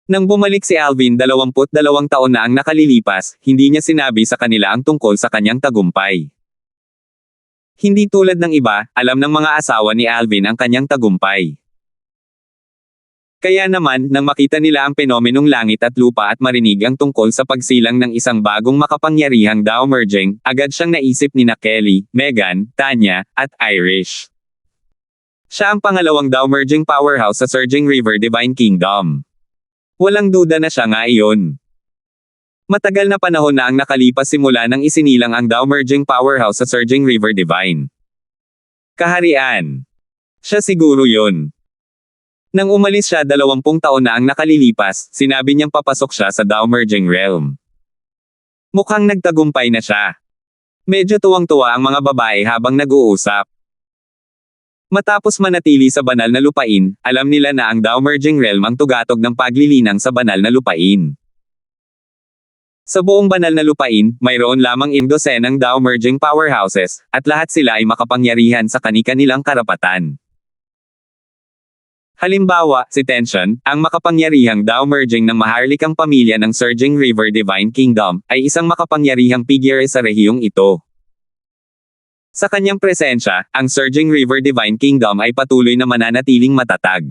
Nang bumalik si Alvin 22 taon na ang nakalilipas, hindi niya sinabi sa kanila ang tungkol sa kanyang tagumpay. Hindi tulad ng iba, alam ng mga asawa ni Alvin ang kanyang tagumpay. Kaya naman, nang makita nila ang penomenong langit at lupa at marinig ang tungkol sa pagsilang ng isang bagong makapangyarihang Dao Merging, agad siyang naisip ni Kelly, Megan, Tanya, at Irish. Siya ang pangalawang Dao Merging powerhouse sa Surging River Divine Kingdom. Walang duda na siya nga iyon. Matagal na panahon na ang nakalipas simula nang isinilang ang Dao Merging powerhouse sa Surging River Divine Kaharian. Siya siguro yun. Nang umalis siya 20 taon na ang nakalilipas, sinabi niyang papasok siya sa Dao Merging Realm. Mukhang nagtagumpay na siya. Medyo tuwang-tuwa ang mga babae habang nag-uusap. Matapos manatili sa banal na lupain, alam nila na ang Dao Merging Realm ang tugatog ng paglilinang sa banal na lupain. Sa buong banal na lupain, mayroon lamang 12 ng Dao Merging powerhouses, at lahat sila ay makapangyarihan sa kani-kanilang karapatan. Halimbawa, si Tension, ang makapangyarihang Dao Merging ng maharlikang pamilya ng Surging River Divine Kingdom, ay isang makapangyarihang figure sa rehiyong ito. Sa kanyang presensya, ang Surging River Divine Kingdom ay patuloy na mananatiling matatag.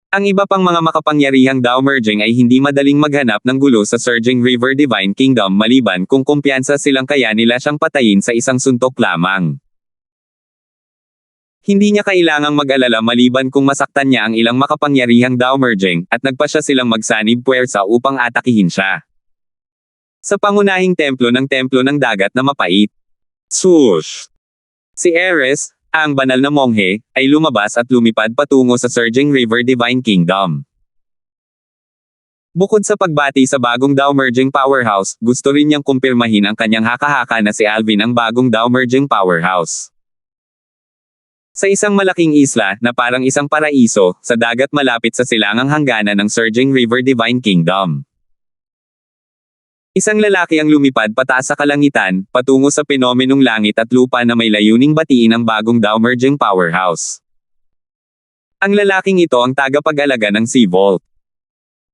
Ang iba pang mga makapangyarihang Dao Merging ay hindi madaling maghanap ng gulo sa Surging River Divine Kingdom maliban kung kumpiyansa silang kaya nila siyang patayin sa isang suntok lamang. Hindi niya kailangang mag-alala maliban kung masaktan niya ang ilang makapangyarihang Dao Merging, at nagpasya silang magsanib puwersa upang atakihin siya. Sa pangunahing templo ng dagat na mapait. Swoosh! Si Ares, ang banal na monghe, ay lumabas at lumipad patungo sa Surging River Divine Kingdom. Bukod sa pagbati sa bagong Dao Merging powerhouse, gusto rin niyang kumpirmahin ang kanyang haka-haka na si Alvin ang bagong Dao Merging powerhouse. Sa isang malaking isla, na parang isang paraiso, sa dagat malapit sa silangang hangganan ng Surging River Divine Kingdom. Isang lalaki ang lumipad pataas sa kalangitan, patungo sa penomenong langit at lupa na may layuning batiin ang bagong Dao Merging powerhouse. Ang lalaking ito ang tagapag-alaga ng Sea Vault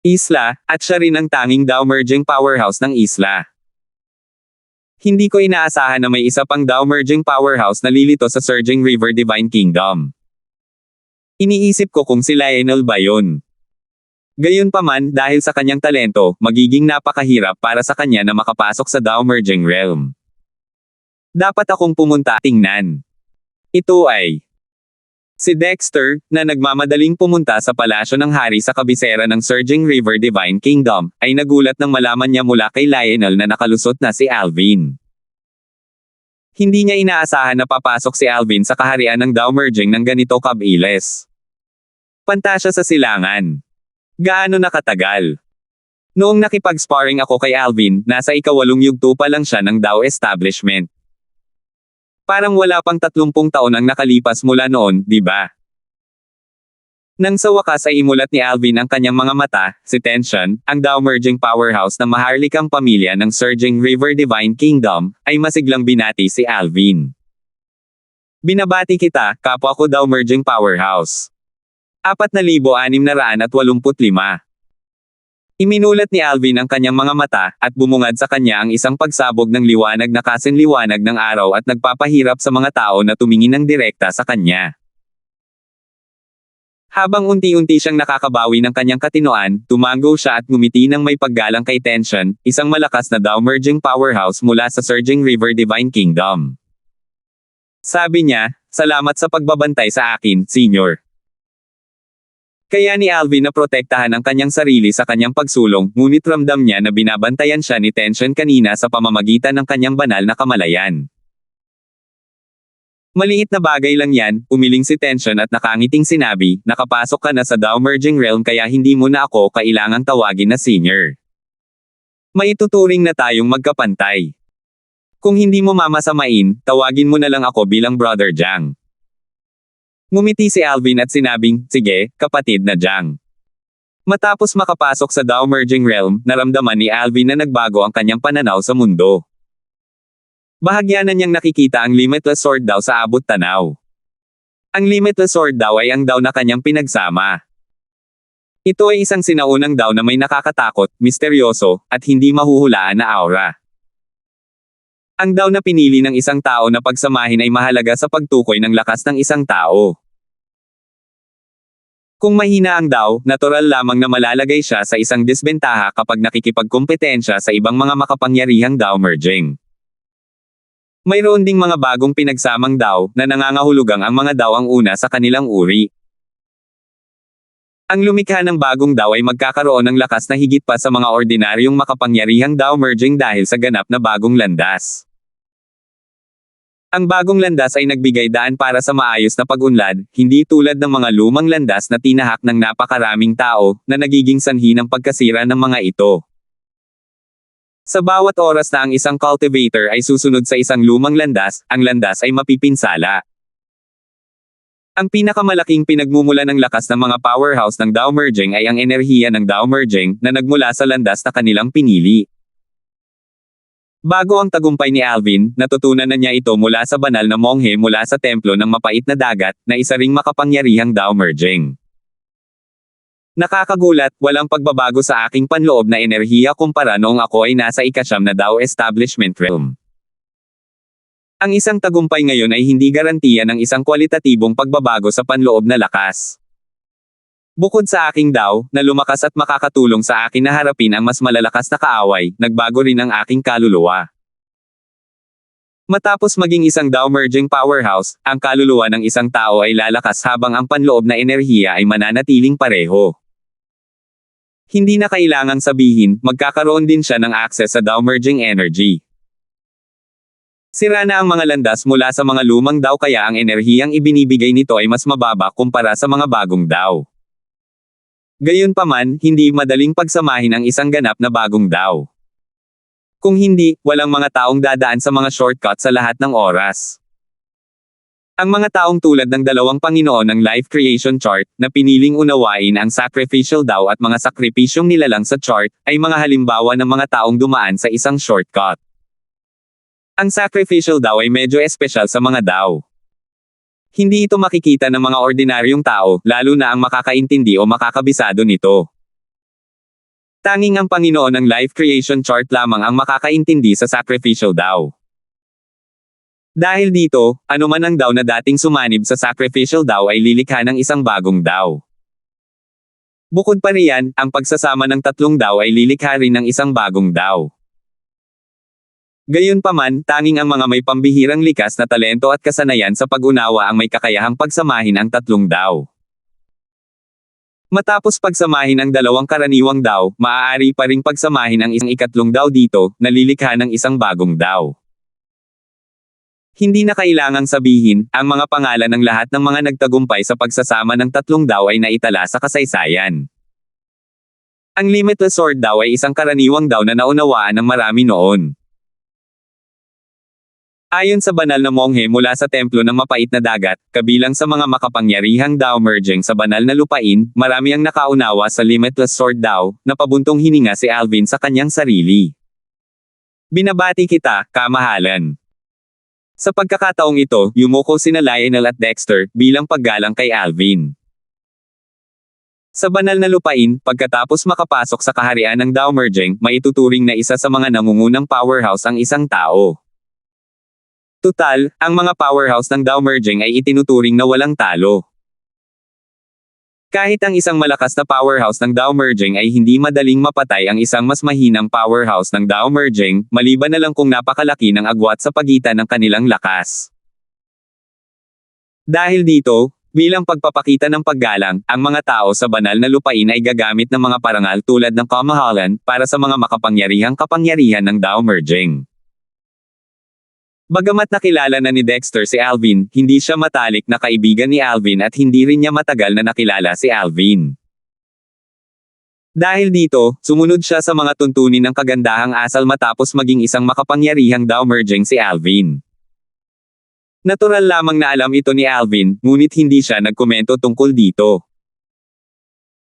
Isla, at siya rin ang tanging Dao Merging powerhouse ng isla. Hindi ko inaasahan na may isa pang Dao Merging powerhouse na lilito sa Surging River Divine Kingdom. Iniisip ko kung si Lionel ba yun. Gayunpaman, dahil sa kanyang talento, magiging napakahirap para sa kanya na makapasok sa Dao Merging Realm. Dapat akong pumunta tingnan. Ito ay si Dexter, na nagmamadaling pumunta sa palasyo ng hari sa kabisera ng Surging River Divine Kingdom, ay nagulat nang malaman niya mula kay Lionel na nakalusot na si Alvin. Hindi niya inaasahan na papasok si Alvin sa kaharian ng Dao Merging ng ganito kabilis. Panta siya sa silangan. Gaano nakatagal? Noong nakipag-sparring ako kay Alvin, nasa ika-8 yugto pa lang siya ng Dao Establishment. Parang wala pang 30 taon ang nakalipas mula noon, di ba? Nang sa wakas ay imulat ni Alvin ang kanyang mga mata, si Tension, ang Dao Merging powerhouse ng maharlikang pamilya ng Surging River Divine Kingdom, ay masiglang binati si Alvin. Binabati kita, kapwa ko Dao Merging powerhouse. 4,685. Iminulat ni Alvin ang kanyang mga mata, at bumungad sa kanya ang isang pagsabog ng liwanag na kasinliwanag ng araw at nagpapahirap sa mga tao na tumingin ng direkta sa kanya. Habang unti-unti siyang nakakabawi ng kanyang katinoan, tumango siya at ngumiti ng may paggalang kay Tension, isang malakas na Dao Merging powerhouse mula sa Surging River Divine Kingdom. Sabi niya, salamat sa pagbabantay sa akin, Senior. Kaya ni Alvin na protektahan ang kanyang sarili sa kanyang pagsulong, ngunit ramdam niya na binabantayan siya ni Tension kanina sa pamamagitan ng kanyang banal na kamalayan. Maliit na bagay lang yan, umiling si Tension at nakangiting sinabi, nakapasok ka na sa Dao Merging Realm kaya hindi mo na ako kailangang tawagin na senior. Maituturing na tayong magkapantay. Kung hindi mo mamasamain, tawagin mo na lang ako bilang Brother Jiang. Ngumiti si Alvin at sinabing, sige, kapatid na Jiang. Matapos makapasok sa Dao Merging Realm, naramdaman ni Alvin na nagbago ang kanyang pananaw sa mundo. Bahagya na niyang nakikita ang Limitless Sword Dao sa abot tanaw. Ang Limitless Sword Dao ay ang Dao na kanyang pinagsama. Ito ay isang sinaunang Dao na may nakakatakot, misteryoso, at hindi mahuhulaan na aura. Ang Dao na pinili ng isang tao na pagsamahin ay mahalaga sa pagtukoy ng lakas ng isang tao. Kung mahina ang Dao, natural lamang na malalagay siya sa isang disbentaha kapag nakikipagkompetensya sa ibang mga makapangyarihang Dao merging. Mayroon ding mga bagong pinagsamang Dao na nangangahulugang ang mga Dao ang una sa kanilang uri. Ang lumikha ng bagong Dao ay magkakaroon ng lakas na higit pa sa mga ordinaryong makapangyarihang Dao merging dahil sa ganap na bagong landas. Ang bagong landas ay nagbigay daan para sa maayos na pag-unlad, hindi tulad ng mga lumang landas na tinahak ng napakaraming tao, na nagiging sanhi ng pagkasira ng mga ito. Sa bawat oras na ang isang cultivator ay susunod sa isang lumang landas, ang landas ay mapipinsala. Ang pinakamalaking pinagmumula ng lakas ng mga powerhouse ng Dao Merging ay ang enerhiya ng Dao Merging na nagmula sa landas na kanilang pinili. Bago ang tagumpay ni Alvin, natutunan na niya ito mula sa banal na monghe mula sa templo ng mapait na dagat, na isa ring makapangyarihang Dao Merging. Nakakagulat, walang pagbabago sa aking panloob na enerhiya kumpara noong ako ay nasa ika-9 na Dao Establishment Realm. Ang isang tagumpay ngayon ay hindi garantiya ng isang kwalitatibong pagbabago sa panloob na lakas. Bukod sa aking Dao, na lumakas at makakatulong sa akin na harapin ang mas malalakas na kaaway, nagbago rin ang aking kaluluwa. Matapos maging isang Dao Merging powerhouse, ang kaluluwa ng isang tao ay lalakas habang ang panloob na enerhiya ay mananatiling pareho. Hindi na kailangang sabihin, magkakaroon din siya ng access sa Dao Merging energy. Sira na ang mga landas mula sa mga lumang Dao kaya ang enerhiyang ibinibigay nito ay mas mababa kumpara sa mga bagong Dao. Gayunpaman, hindi madaling pagsamahin ang isang ganap na bagong Dao. Kung hindi, walang mga taong dadaan sa mga shortcut sa lahat ng oras. Ang mga taong tulad ng dalawang Panginoon ng Life Creation Chart, na piniling unawain ang Sacrificial Dao at mga sakripisyong nilalang sa chart, ay mga halimbawa ng mga taong dumaan sa isang shortcut. Ang Sacrificial Dao ay medyo espesyal sa mga Dao. Hindi ito makikita ng mga ordinaryong tao, lalo na ang makakaintindi o makakabisado nito. Tanging ang Panginoon ng Life Creation Chart lamang ang makakaintindi sa Sacrificial Dao. Dahil dito, anuman ang Dao na dating sumanib sa Sacrificial Dao ay lilikha ng isang bagong Dao. Bukod pa riyan, ang pagsasama ng tatlong Dao ay lilikha rin ng isang bagong Dao. Gayunpaman, tanging ang mga may pambihirang likas na talento at kasanayan sa pag-unawa ang may kakayahang pagsamahin ang tatlong Dao. Matapos pagsamahin ang dalawang karaniwang Dao, maaari pa ring pagsamahin ang isang ikatlong Dao dito, na lilikha ng isang bagong Dao. Hindi na kailangang sabihin, ang mga pangalan ng lahat ng mga nagtagumpay sa pagsasama ng tatlong Dao ay naitala sa kasaysayan. Ang Limitless Sword Dao ay isang karaniwang Dao na naunawaan ng marami noon. Ayon sa banal na monghe mula sa templo ng mapait na dagat, kabilang sa mga makapangyarihang Dao merging sa banal na lupain, marami ang nakaunawa sa Limitless Sword Dao, na pabuntong hininga si Alvin sa kanyang sarili. Binabati kita, kamahalan. Sa pagkakataong ito, yumuko sina Lionel at Dexter, bilang paggalang kay Alvin. Sa banal na lupain, pagkatapos makapasok sa kaharian ng Dao merging, maituturing na isa sa mga nangungunang powerhouse ang isang tao. Tutal, ang mga powerhouse ng Dao merging ay itinuturing na walang talo. Kahit ang isang malakas na powerhouse ng Dao merging ay hindi madaling mapatay ang isang mas mahinang powerhouse ng Dao merging, maliban na lang kung napakalaki ng agwat sa pagitan ng kanilang lakas. Dahil dito, Bilang pagpapakita ng paggalang, ang mga tao sa banal na lupain ay gagamit ng mga parangal tulad ng kamahalan para sa mga makapangyarihang kapangyarihan ng Dao Merging. Bagamat nakilala na ni Dexter si Alvin, hindi siya matalik na kaibigan ni Alvin at hindi rin niya matagal na nakilala si Alvin. Dahil dito, sumunod siya sa mga tuntunin ng kagandahang asal matapos maging isang makapangyarihang Dao Merging si Alvin. Natural lamang na alam ito ni Alvin, ngunit hindi siya nagkomento tungkol dito.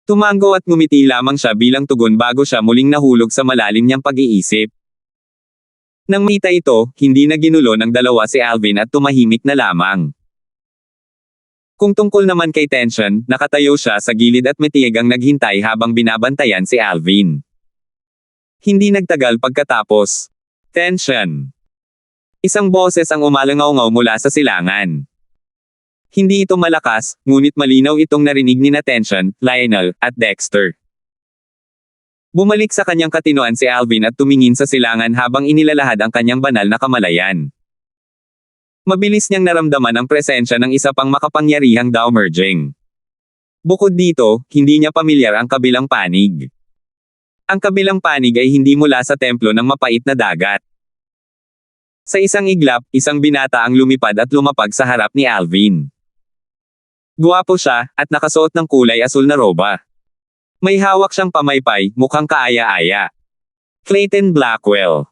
Tumango at ngumiti lamang siya bilang tugon bago siya muling nahulog sa malalim niyang pag-iisip. Nang makita ito, hindi na ginulo ng dalawa si Alvin at tumahimik na lamang. Kung tungkol naman kay Tension, nakatayo siya sa gilid at matiyagang naghintay habang binabantayan si Alvin. Hindi nagtagal pagkatapos. Tension. Isang boses ang umalangaw-ngaw mula sa silangan. Hindi ito malakas, ngunit malinaw itong narinig ni Tension, Lionel, at Dexter. Bumalik sa kanyang katinoan si Alvin at tumingin sa silangan habang inilalahad ang kanyang banal na kamalayan. Mabilis niyang naramdaman ang presensya ng isa pang makapangyarihang Dao Merging. Bukod dito, hindi niya pamilyar ang kabilang panig. Ang kabilang panig ay hindi mula sa templo ng mapait na dagat. Sa isang iglap, isang binata ang lumipad at lumapag sa harap ni Alvin. Guwapo siya, at nakasuot ng kulay asul na roba. May hawak siyang pamaypay, mukhang kaaya-aya. Clayton Blackwell.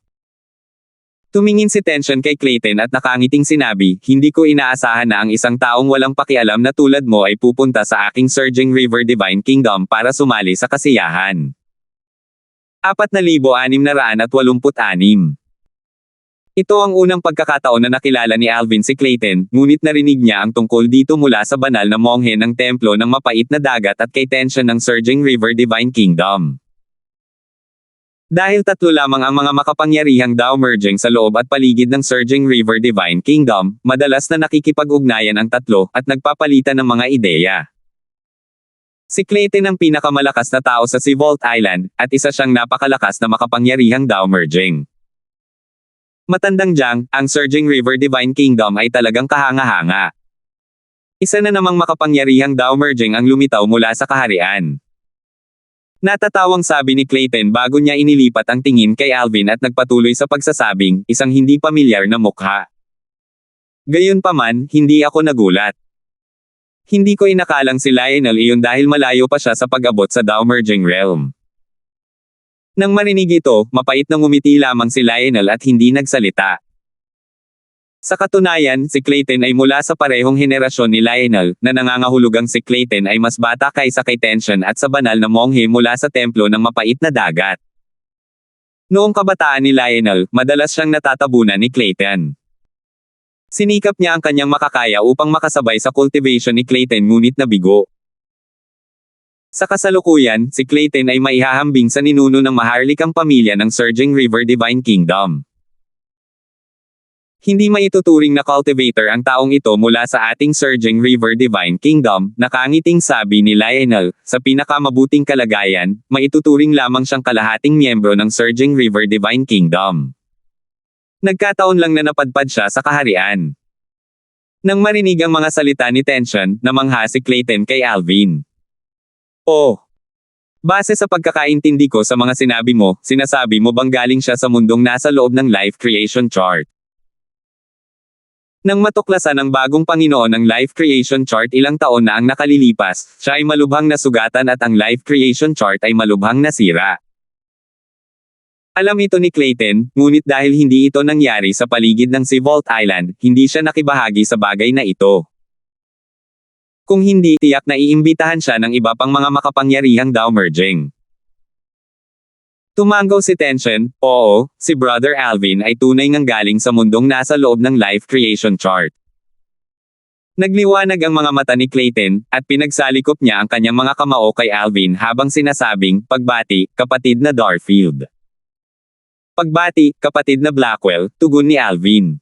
Tumingin si Tension kay Clayton at nakangiting sinabi, hindi ko inaasahan na ang isang taong walang pakialam na tulad mo ay pupunta sa aking Surging River Divine Kingdom para sumali sa kasiyahan. 4,686. Ito ang unang pagkakataon na nakilala ni Alvin si Clayton, ngunit narinig niya ang tungkol dito mula sa banal na monghe ng templo ng mapait na dagat at kay Tension ng Surging River Divine Kingdom. Dahil tatlo lamang ang mga makapangyarihang Dao Merging sa loob at paligid ng Surging River Divine Kingdom, madalas na nakikipag-ugnayan ang tatlo at nagpapalitan ng mga ideya. Si Clayton ang pinakamalakas na tao sa Seabolt Island, at isa siyang napakalakas na makapangyarihang Dao Merging. Matandang Jiang, ang Surging River Divine Kingdom ay talagang kahanga-hanga. Isa na namang makapangyarihang Dao Merging ang lumitaw mula sa kaharian. Natatawang sabi ni Clayton bago niya inilipat ang tingin kay Alvin at nagpatuloy sa pagsasabing, isang hindi pamilyar na mukha. Gayunpaman, hindi ako nagulat. Hindi ko inakalang si Lionel iyon dahil malayo pa siya sa pag-abot sa Dao Merging realm. Nang marinig ito, mapait na ngumiti lamang si Lionel at hindi nagsalita. Sa katunayan, si Clayton ay mula sa parehong henerasyon ni Lionel, na nangangahulugang si Clayton ay mas bata kaysa kay Tension at sa banal na monghe mula sa templo ng mapait na dagat. Noong kabataan ni Lionel, madalas siyang natatabunan ni Clayton. Sinikap niya ang kanyang makakaya upang makasabay sa cultivation ni Clayton ngunit nabigo. Sa kasalukuyan, si Clayton ay maihahambing sa ninuno ng maharlikang pamilya ng Surging River Divine Kingdom. Hindi maituturing na cultivator ang taong ito mula sa ating Surging River Divine Kingdom, nakangiting sabi ni Lionel, sa pinakamabuting kalagayan, maituturing lamang siyang kalahating miyembro ng Surging River Divine Kingdom. Nagkataon lang na napadpad siya sa kaharian. Nang marinig ang mga salita ni Tension, namangha si Clayton kay Alvin. Oh. Base sa pagkakaintindi ko sa mga sinabi mo, sinasabi mo bang galing siya sa mundong nasa loob ng life creation chart? Nang matuklasan ng bagong Panginoon ang life creation chart ilang taon na ang nakalilipas, siya ay malubhang nasugatan at ang life creation chart ay malubhang nasira. Alam ito ni Clayton, ngunit dahil hindi ito nangyari sa paligid ng Seabolt Island, hindi siya nakibahagi sa bagay na ito. Kung hindi, tiyak na iimbitahan siya ng iba pang mga makapangyarihang Dao Merging. Tumangaw si Tension, oo, si Brother Alvin ay tunay ngang galing sa mundong nasa loob ng life creation chart. Nagliwanag ang mga mata ni Clayton, at pinagsalikop niya ang kanyang mga kamao kay Alvin habang sinasabing, pagbati, kapatid na Darfield. Pagbati, kapatid na Blackwell, tugon ni Alvin.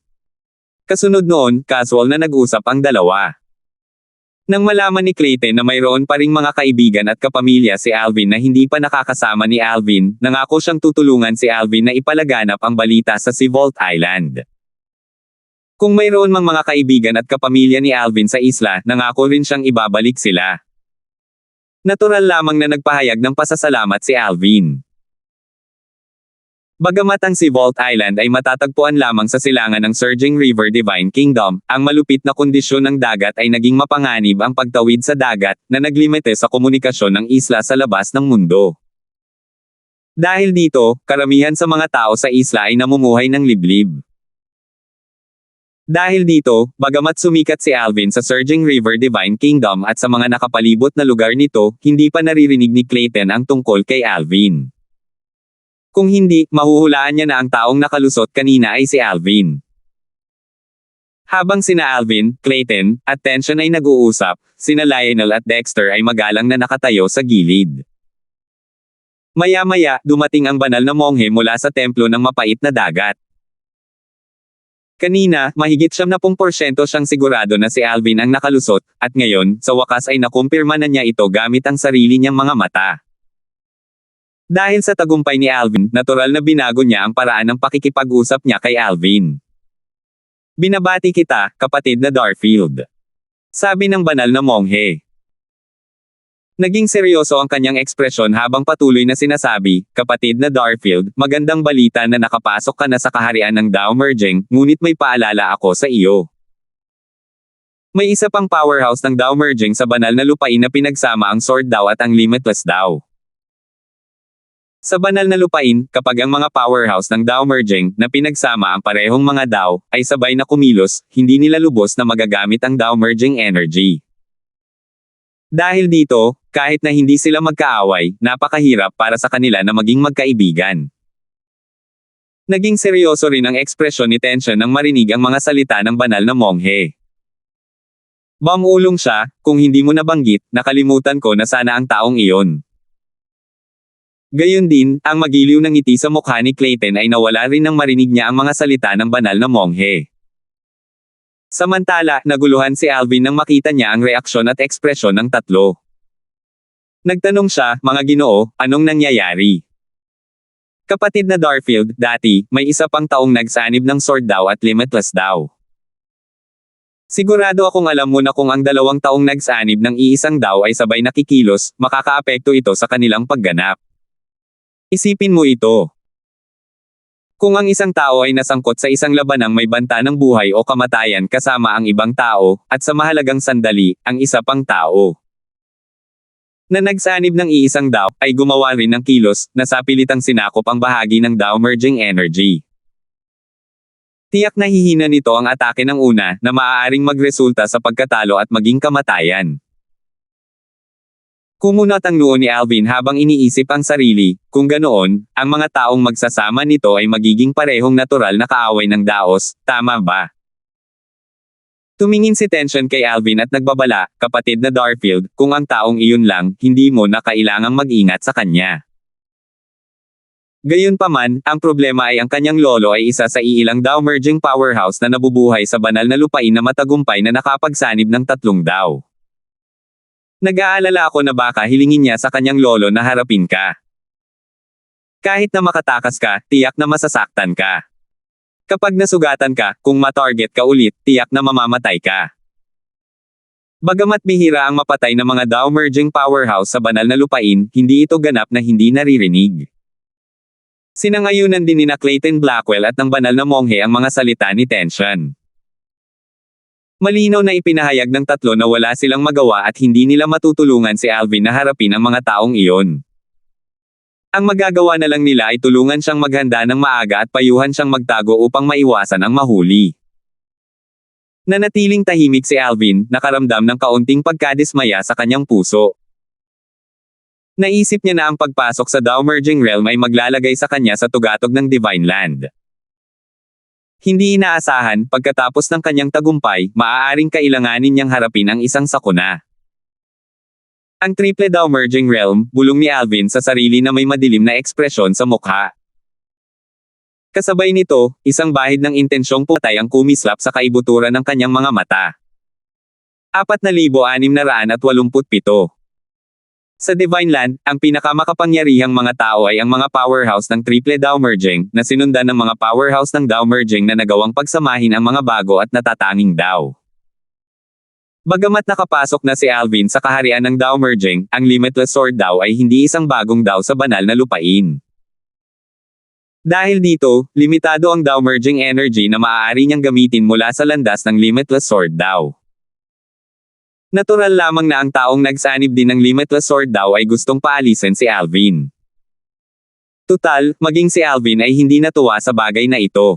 Kasunod noon, casual na nag-usap ang dalawa. Nang malaman ni Clayton na mayroon pa ring mga kaibigan at kapamilya si Alvin na hindi pa nakakasama ni Alvin, nangako siyang tutulungan si Alvin na ipalaganap ang balita sa Seabolt Island. Kung mayroon mang mga kaibigan at kapamilya ni Alvin sa isla, nangako rin siyang ibabalik sila. Natural lamang na nagpahayag ng pasasalamat si Alvin. Bagamat ang Seabolt Island ay matatagpuan lamang sa silangan ng surging River Divine Kingdom, ang malupit na kondisyon ng dagat ay naging mapanganib ang pagtawid sa dagat, na naglimite sa komunikasyon ng isla sa labas ng mundo. Dahil dito, karamihan sa mga tao sa isla ay namumuhay ng liblib. Dahil dito, bagamat sumikat si Alvin sa surging River Divine Kingdom at sa mga nakapalibot na lugar nito, hindi pa naririnig ni Clayton ang tungkol kay Alvin. Kung hindi, mahuhulaan niya na ang taong nakalusot kanina ay si Alvin. Habang sina Alvin, Clayton, at Tension ay nag-uusap, sina Lionel at Dexter ay magalang na nakatayo sa gilid. Maya-maya, dumating ang banal na monghe mula sa templo ng mapait na dagat. Kanina, mahigit 70% siyang sigurado na si Alvin ang nakalusot, at ngayon, sa wakas ay nakumpirma na niya ito gamit ang sarili niyang mga mata. Dahil sa tagumpay ni Alvin, natural na binago niya ang paraan ng pakikipag-usap niya kay Alvin. Binabati kita, kapatid na Darfield. Sabi ng banal na monghe. Naging seryoso ang kanyang ekspresyon habang patuloy na sinasabi, kapatid na Darfield, magandang balita na nakapasok ka na sa kaharian ng Dao Merging, ngunit may paalala ako sa iyo. May isa pang powerhouse ng Dao Merging sa banal na lupain na pinagsama ang Sword Dao at ang Limitless Dao. Sa banal na lupain, kapag ang mga powerhouse ng Dao Merging, na pinagsama ang parehong mga Dao, ay sabay na kumilos, hindi nila lubos na magagamit ang Dao Merging energy. Dahil dito, kahit na hindi sila magkaaway, napakahirap para sa kanila na maging magkaibigan. Naging seryoso rin ang ekspresyon ni Tension nang marinig ang mga salita ng banal na monghe. Bamulong siya, kung hindi mo nabanggit, nakalimutan ko na sana ang taong iyon. Gayon din, ang magiliw ng ngiti sa mukha ni Clayton ay nawala rin nang marinig niya ang mga salita ng banal na monghe. Samantala, naguluhan si Alvin nang makita niya ang reaksyon at ekspresyon ng tatlo. Nagtanong siya, mga ginoo, anong nangyayari? Kapatid na Darfield, dati, may isa pang taong nagsanib ng Sword Dao at Limitless Dao. Sigurado akong alam mo na kung ang dalawang taong nagsanib ng iisang Dao ay sabay nakikilos, makakaapekto ito sa kanilang pagganap. Isipin mo ito. Kung ang isang tao ay nasangkot sa isang labanang may banta ng buhay o kamatayan kasama ang ibang tao, at sa mahalagang sandali, ang isa pang tao na nagsanib ng iisang Dao, ay gumawa rin ng kilos, na sapilitang sinakop ang bahagi ng Dao Merging energy. Tiyak na hihina nito ang atake ng una, na maaaring magresulta sa pagkatalo at maging kamatayan. Kumunat ang noo ni Alvin habang iniisip ang sarili, kung ganoon, ang mga taong magsasama nito ay magiging parehong natural na kaaway ng Daos, tama ba? Tumingin si Tension kay Alvin at nagbabala, kapatid na Darfield, kung ang taong iyon lang, hindi mo na kailangang mag-ingat sa kanya. Gayunpaman, ang problema ay ang kanyang lolo ay isa sa iilang Dao Merging powerhouse na nabubuhay sa banal na lupain na matagumpay na nakapagsanib ng 3 Dao. Nag-aalala ako na baka hilingin niya sa kanyang lolo na harapin ka. Kahit na makatakas ka, tiyak na masasaktan ka. Kapag nasugatan ka, kung matarget ka ulit, tiyak na mamamatay ka. Bagamat bihira ang mapatay na mga Dao Merging powerhouse sa banal na lupain, hindi ito ganap na hindi naririnig. Sinangayunan din nina Clayton Blackwell at ng banal na monghe ang mga salita ni Tension. Malinaw na ipinahayag ng tatlo na wala silang magawa at hindi nila matutulungan si Alvin na harapin ang mga taong iyon. Ang magagawa na lang nila ay tulungan siyang maghanda ng maaga at payuhan siyang magtago upang maiwasan ang mahuli. Nanatiling tahimik si Alvin, nakaramdam ng kaunting pagkadismaya sa kanyang puso. Naisip niya na ang pagpasok sa Dao Merging Realm ay maglalagay sa kanya sa tugatog ng Divine Land. Hindi inaasahan, pagkatapos ng kanyang tagumpay, maaaring kailanganin niyang harapin ang isang sakuna. Ang Triple Dao Merging Realm, bulong ni Alvin sa sarili na may madilim na ekspresyon sa mukha. Kasabay nito, isang bahid ng intensyong patay ang kumislap sa kaibuturan ng kanyang mga mata. 4,687. Sa Divine Land, ang pinakamakapangyarihang mga tao ay ang mga powerhouse ng Triple Dao Merging, na sinundan ng mga powerhouse ng Dao Merging na nagawang pagsamahin ang mga bago at natatanging Dao. Bagamat nakapasok na si Alvin sa kaharian ng Dao Merging, ang Limitless Sword Dao ay hindi isang bagong Dao sa banal na lupain. Dahil dito, limitado ang Dao Merging energy na maaari niyang gamitin mula sa landas ng Limitless Sword Dao. Natural lamang na ang taong nagsanib din ng Limitless Sword Dao ay gustong paalisin si Alvin. Tutal, maging si Alvin ay hindi natuwa sa bagay na ito.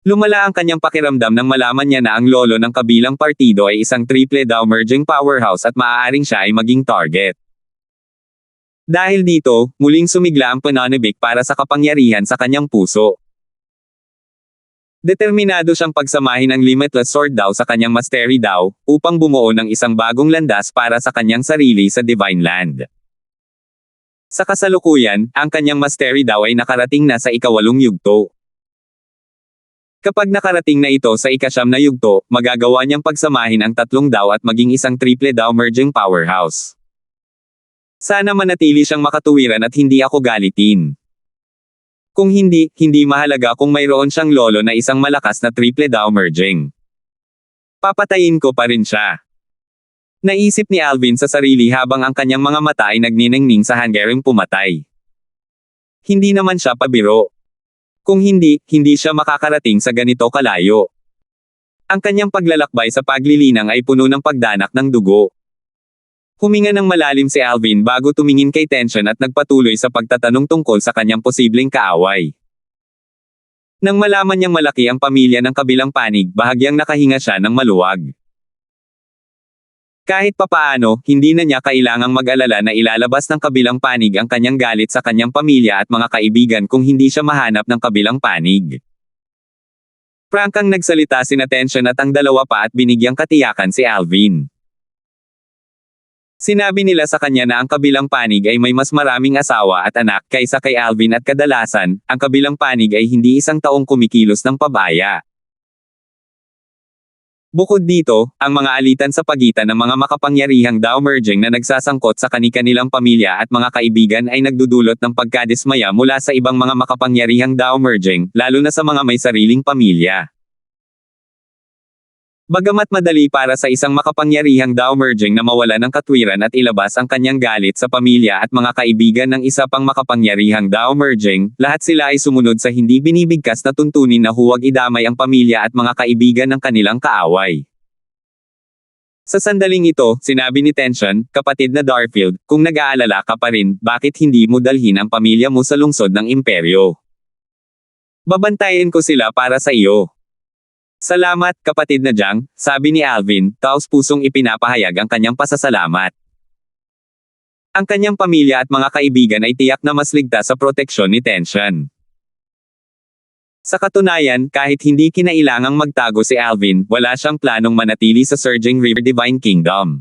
Lumala ang kanyang pakiramdam nang malaman niya na ang lolo ng kabilang partido ay isang Triple Dao Merging powerhouse at maaaring siya ay maging target. Dahil dito, muling sumigla ang pananibik para sa kapangyarihan sa kanyang puso. Determinado siyang pagsamahin ang Limitless Sword Dao sa kanyang Mastery Dao, upang bumuo ng isang bagong landas para sa kanyang sarili sa Divine Land. Sa kasalukuyan, ang kanyang Mastery Dao ay nakarating na sa ika-8 yugto. Kapag nakarating na ito sa ika-9 na yugto, magagawa niyang pagsamahin ang 3 Dao at maging isang Triple Dao Merging powerhouse. Sana manatili siyang makatuwiran at hindi ako galitin. Kung hindi, hindi mahalaga kung mayroon siyang lolo na isang malakas na Triple Dao Merging. Papatayin ko pa rin siya. Naisip ni Alvin sa sarili habang ang kanyang mga mata ay nagniningning sa hanggaring pumatay. Hindi naman siya pabiro. Kung hindi, hindi siya makakarating sa ganito kalayo. Ang kanyang paglalakbay sa paglilinang ay puno ng pagdanak ng dugo. Huminga ng malalim si Alvin bago tumingin kay Tension at nagpatuloy sa pagtatanong tungkol sa kanyang posibleng kaaway. Nang malaman niyang malaki ang pamilya ng kabilang panig, bahagyang nakahinga siya ng maluwag. Kahit papaano, hindi na niya kailangang mag-alala na ilalabas ng kabilang panig ang kanyang galit sa kanyang pamilya at mga kaibigan kung hindi siya mahanap ng kabilang panig. Prangkang nagsalita sina Tension at ang dalawa pa at binigyang katiyakan si Alvin. Sinabi nila sa kanya na ang kabilang panig ay may mas maraming asawa at anak kaysa kay Alvin at kadalasan, ang kabilang panig ay hindi isang taong kumikilos ng pabaya. Bukod dito, ang mga alitan sa pagitan ng mga makapangyarihang Dao Merging na nagsasangkot sa kani-kanilang pamilya at mga kaibigan ay nagdudulot ng pagkadismaya mula sa ibang mga makapangyarihang Dao Merging, lalo na sa mga may sariling pamilya. Bagamat madali para sa isang makapangyarihang Dao Merging na mawala ng katwiran at ilabas ang kanyang galit sa pamilya at mga kaibigan ng isa pang makapangyarihang Dao Merging, lahat sila ay sumunod sa hindi binibigkas na tuntunin na huwag idamay ang pamilya at mga kaibigan ng kanilang kaaway. Sa sandaling ito, sinabi ni Tension, kapatid na Darfield, kung nag-aalala ka pa rin, bakit hindi mo dalhin ang pamilya mo sa lungsod ng imperyo? Babantayan ko sila para sa iyo. Salamat, kapatid na Jiang, sabi ni Alvin, taos-pusong ipinapahayag ang kanyang pasasalamat. Ang kanyang pamilya at mga kaibigan ay tiyak na mas ligtas sa proteksyon ni Tension. Sa katunayan, kahit hindi kinailangang magtago si Alvin, wala siyang planong manatili sa Surging River Divine Kingdom.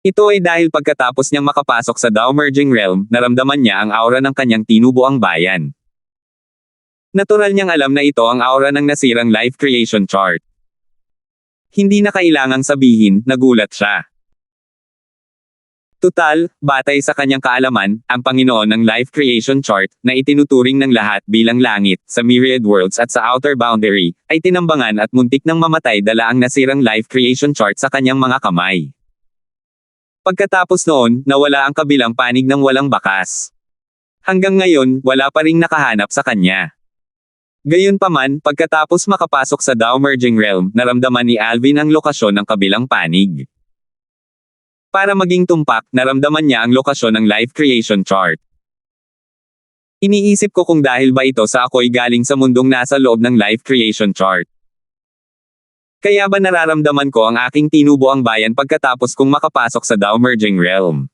Ito ay dahil pagkatapos niyang makapasok sa Dao Merging Realm, naramdaman niya ang aura ng kanyang tinubuang bayan. Natural niyang alam na ito ang aura ng nasirang life creation chart. Hindi na kailangang sabihin, nagulat siya. Tutal, batay sa kanyang kaalaman, ang Panginoon ng life creation chart, na itinuturing ng lahat bilang langit, sa myriad worlds at sa outer boundary, ay tinambangan at muntik nang mamatay dala ang nasirang life creation chart sa kanyang mga kamay. Pagkatapos noon, nawala ang kabilang panig ng walang bakas. Hanggang ngayon, wala pa ring nakahanap sa kanya. Gayunpaman, pagkatapos makapasok sa Dao Merging Realm, naramdaman ni Alvin ang lokasyon ng kabilang panig. Para maging tumpak, naramdaman niya ang lokasyon ng life creation chart. Iniisip ko kung dahil ba ito sa ako'y galing sa mundong nasa loob ng life creation chart. Kaya ba nararamdaman ko ang aking tinubuang bayan pagkatapos kong makapasok sa Dao Merging Realm?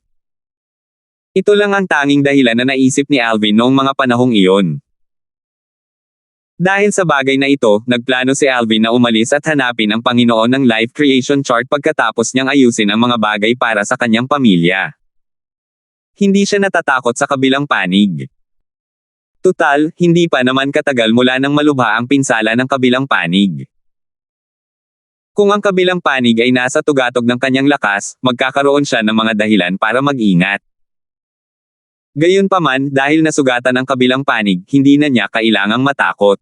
Ito lang ang tanging dahilan na naisip ni Alvin noong mga panahong iyon. Dahil sa bagay na ito, nagplano si Alvin na umalis at hanapin ang Panginoon ng life creation chart pagkatapos niyang ayusin ang mga bagay para sa kanyang pamilya. Hindi siya natatakot sa kabilang panig. Tutal, hindi pa naman katagal mula nang malubha ang pinsala ng kabilang panig. Kung ang kabilang panig ay nasa tugatog ng kanyang lakas, magkakaroon siya ng mga dahilan para mag-ingat. Gayunpaman, dahil nasugatan ang kabilang panig, hindi na niya kailangang matakot.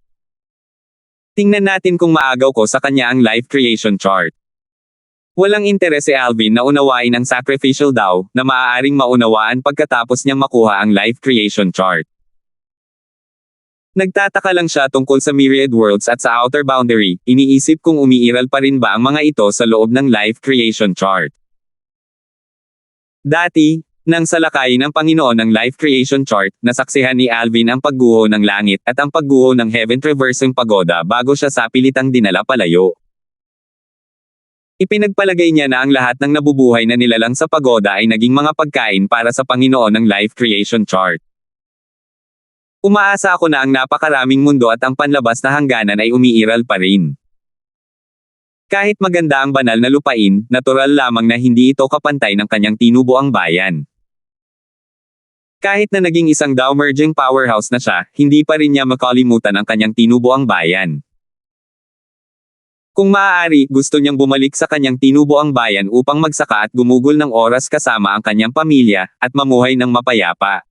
Tingnan natin kung maagaw ko sa kanya ang life creation chart. Walang interes si Alvin na unawain ang sacrificial Tao, na maaaring maunawaan pagkatapos niyang makuha ang life creation chart. Nagtataka lang siya tungkol sa myriad worlds at sa outer boundary, iniisip kung umiiral pa rin ba ang mga ito sa loob ng life creation chart. Dati, nang salakayin ng Panginoon ang life creation chart, nasaksihan ni Alvin ang pagguho ng langit at ang pagguho ng heaven traversing pagoda bago siya sapilitang dinala palayo. Ipinagpalagay niya na ang lahat ng nabubuhay na nilalang sa pagoda ay naging mga pagkain para sa Panginoon ng life creation chart. Umaasa ako na ang napakaraming mundo at ang panlabas na hangganan ay umiiral pa rin. Kahit maganda ang banal na lupain, natural lamang na hindi ito kapantay ng kanyang tinubuang bayan. Kahit na naging isang Tao merging powerhouse na siya, hindi pa rin niya makalimutan ang kanyang tinubuang bayan. Kung maaari, gusto niyang bumalik sa kanyang tinubuang bayan upang magsaka at gumugol ng oras kasama ang kanyang pamilya, at mamuhay ng mapayapa.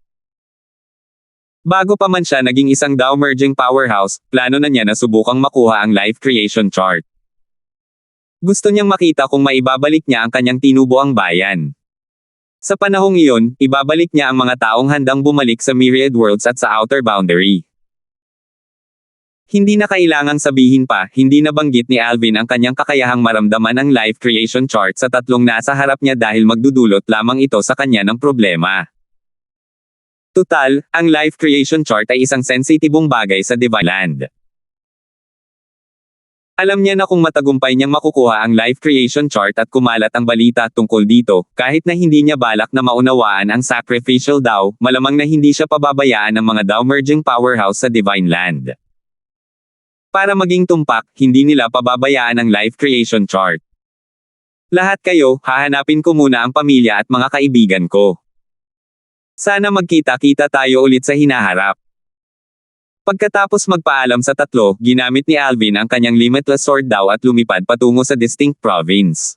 Bago pa man siya naging isang Tao merging powerhouse, plano na niya na subukang makuha ang life creation chart. Gusto niyang makita kung maibabalik niya ang kanyang tinubuang bayan. Sa panahong iyon, ibabalik niya ang mga taong handang bumalik sa myriad worlds at sa outer boundary. Hindi na kailangang sabihin pa, hindi nabanggit ni Alvin ang kanyang kakayahang maramdaman ang life creation chart sa tatlong nasa harap niya dahil magdudulot lamang ito sa kanya ng problema. Tutal, ang life creation chart ay isang sensitibong bagay sa Divine Land. Alam niya na kung matagumpay niyang makukuha ang life creation chart at kumalat ang balita tungkol dito, kahit na hindi niya balak na maunawaan ang sacrificial Tao, malamang na hindi siya pababayaan ng mga Tao merging powerhouse sa Divine Land. Para maging tumpak, hindi nila pababayaan ang life creation chart. Lahat kayo, hahanapin ko muna ang pamilya at mga kaibigan ko. Sana magkita-kita tayo ulit sa hinaharap. Pagkatapos magpaalam sa tatlo, ginamit ni Alvin ang kanyang limitless sword Tao at lumipad patungo sa distinct province.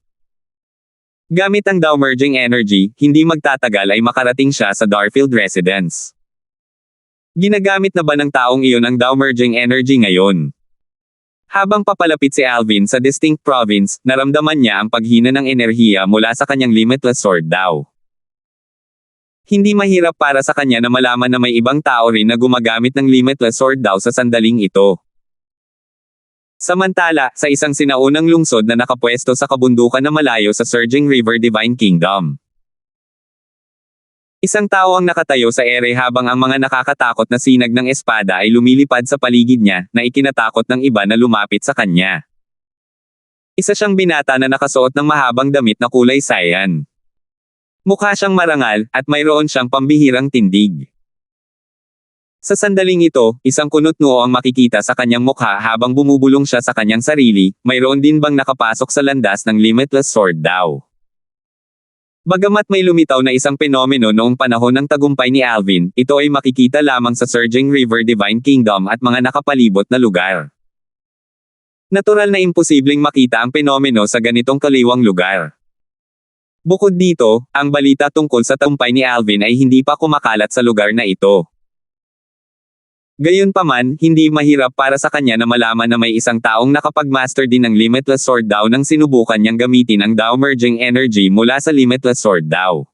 Gamit ang Tao merging energy, hindi magtatagal ay makarating siya sa Darfield residence. Ginagamit na ba ng taong iyon ang Tao merging energy ngayon? Habang papalapit si Alvin sa distinct province, naramdaman niya ang paghina ng enerhiya mula sa kanyang limitless sword Tao. Hindi mahirap para sa kanya na malaman na may ibang tao rin na gumagamit ng limitless sword Tao sa sandaling ito. Samantala, sa isang sinaunang lungsod na nakapwesto sa kabundukan na malayo sa Surging River Divine Kingdom. Isang tao ang nakatayo sa ere habang ang mga nakakatakot na sinag ng espada ay lumilipad sa paligid niya, na ikinatakot ng iba na lumapit sa kanya. Isa siyang binata na nakasuot ng mahabang damit na kulay cyan. Mukha siyang marangal, at mayroon siyang pambihirang tindig. Sa sandaling ito, isang kunot-noo ang makikita sa kanyang mukha habang bumubulong siya sa kanyang sarili, mayroon din bang nakapasok sa landas ng limitless sword Tao. Bagamat may lumitaw na isang penomeno noong panahon ng tagumpay ni Alvin, ito ay makikita lamang sa Surging River Divine Kingdom at mga nakapalibot na lugar. Natural na imposibleng makita ang penomeno sa ganitong kaliwang lugar. Bukod dito, ang balita tungkol sa tagumpay ni Alvin ay hindi pa kumakalat sa lugar na ito. Gayunpaman, hindi mahirap para sa kanya na malaman na may isang taong nakapag-master din ng limitless sword Tao nang sinubukan niyang gamitin ang Tao merging energy mula sa limitless sword Tao.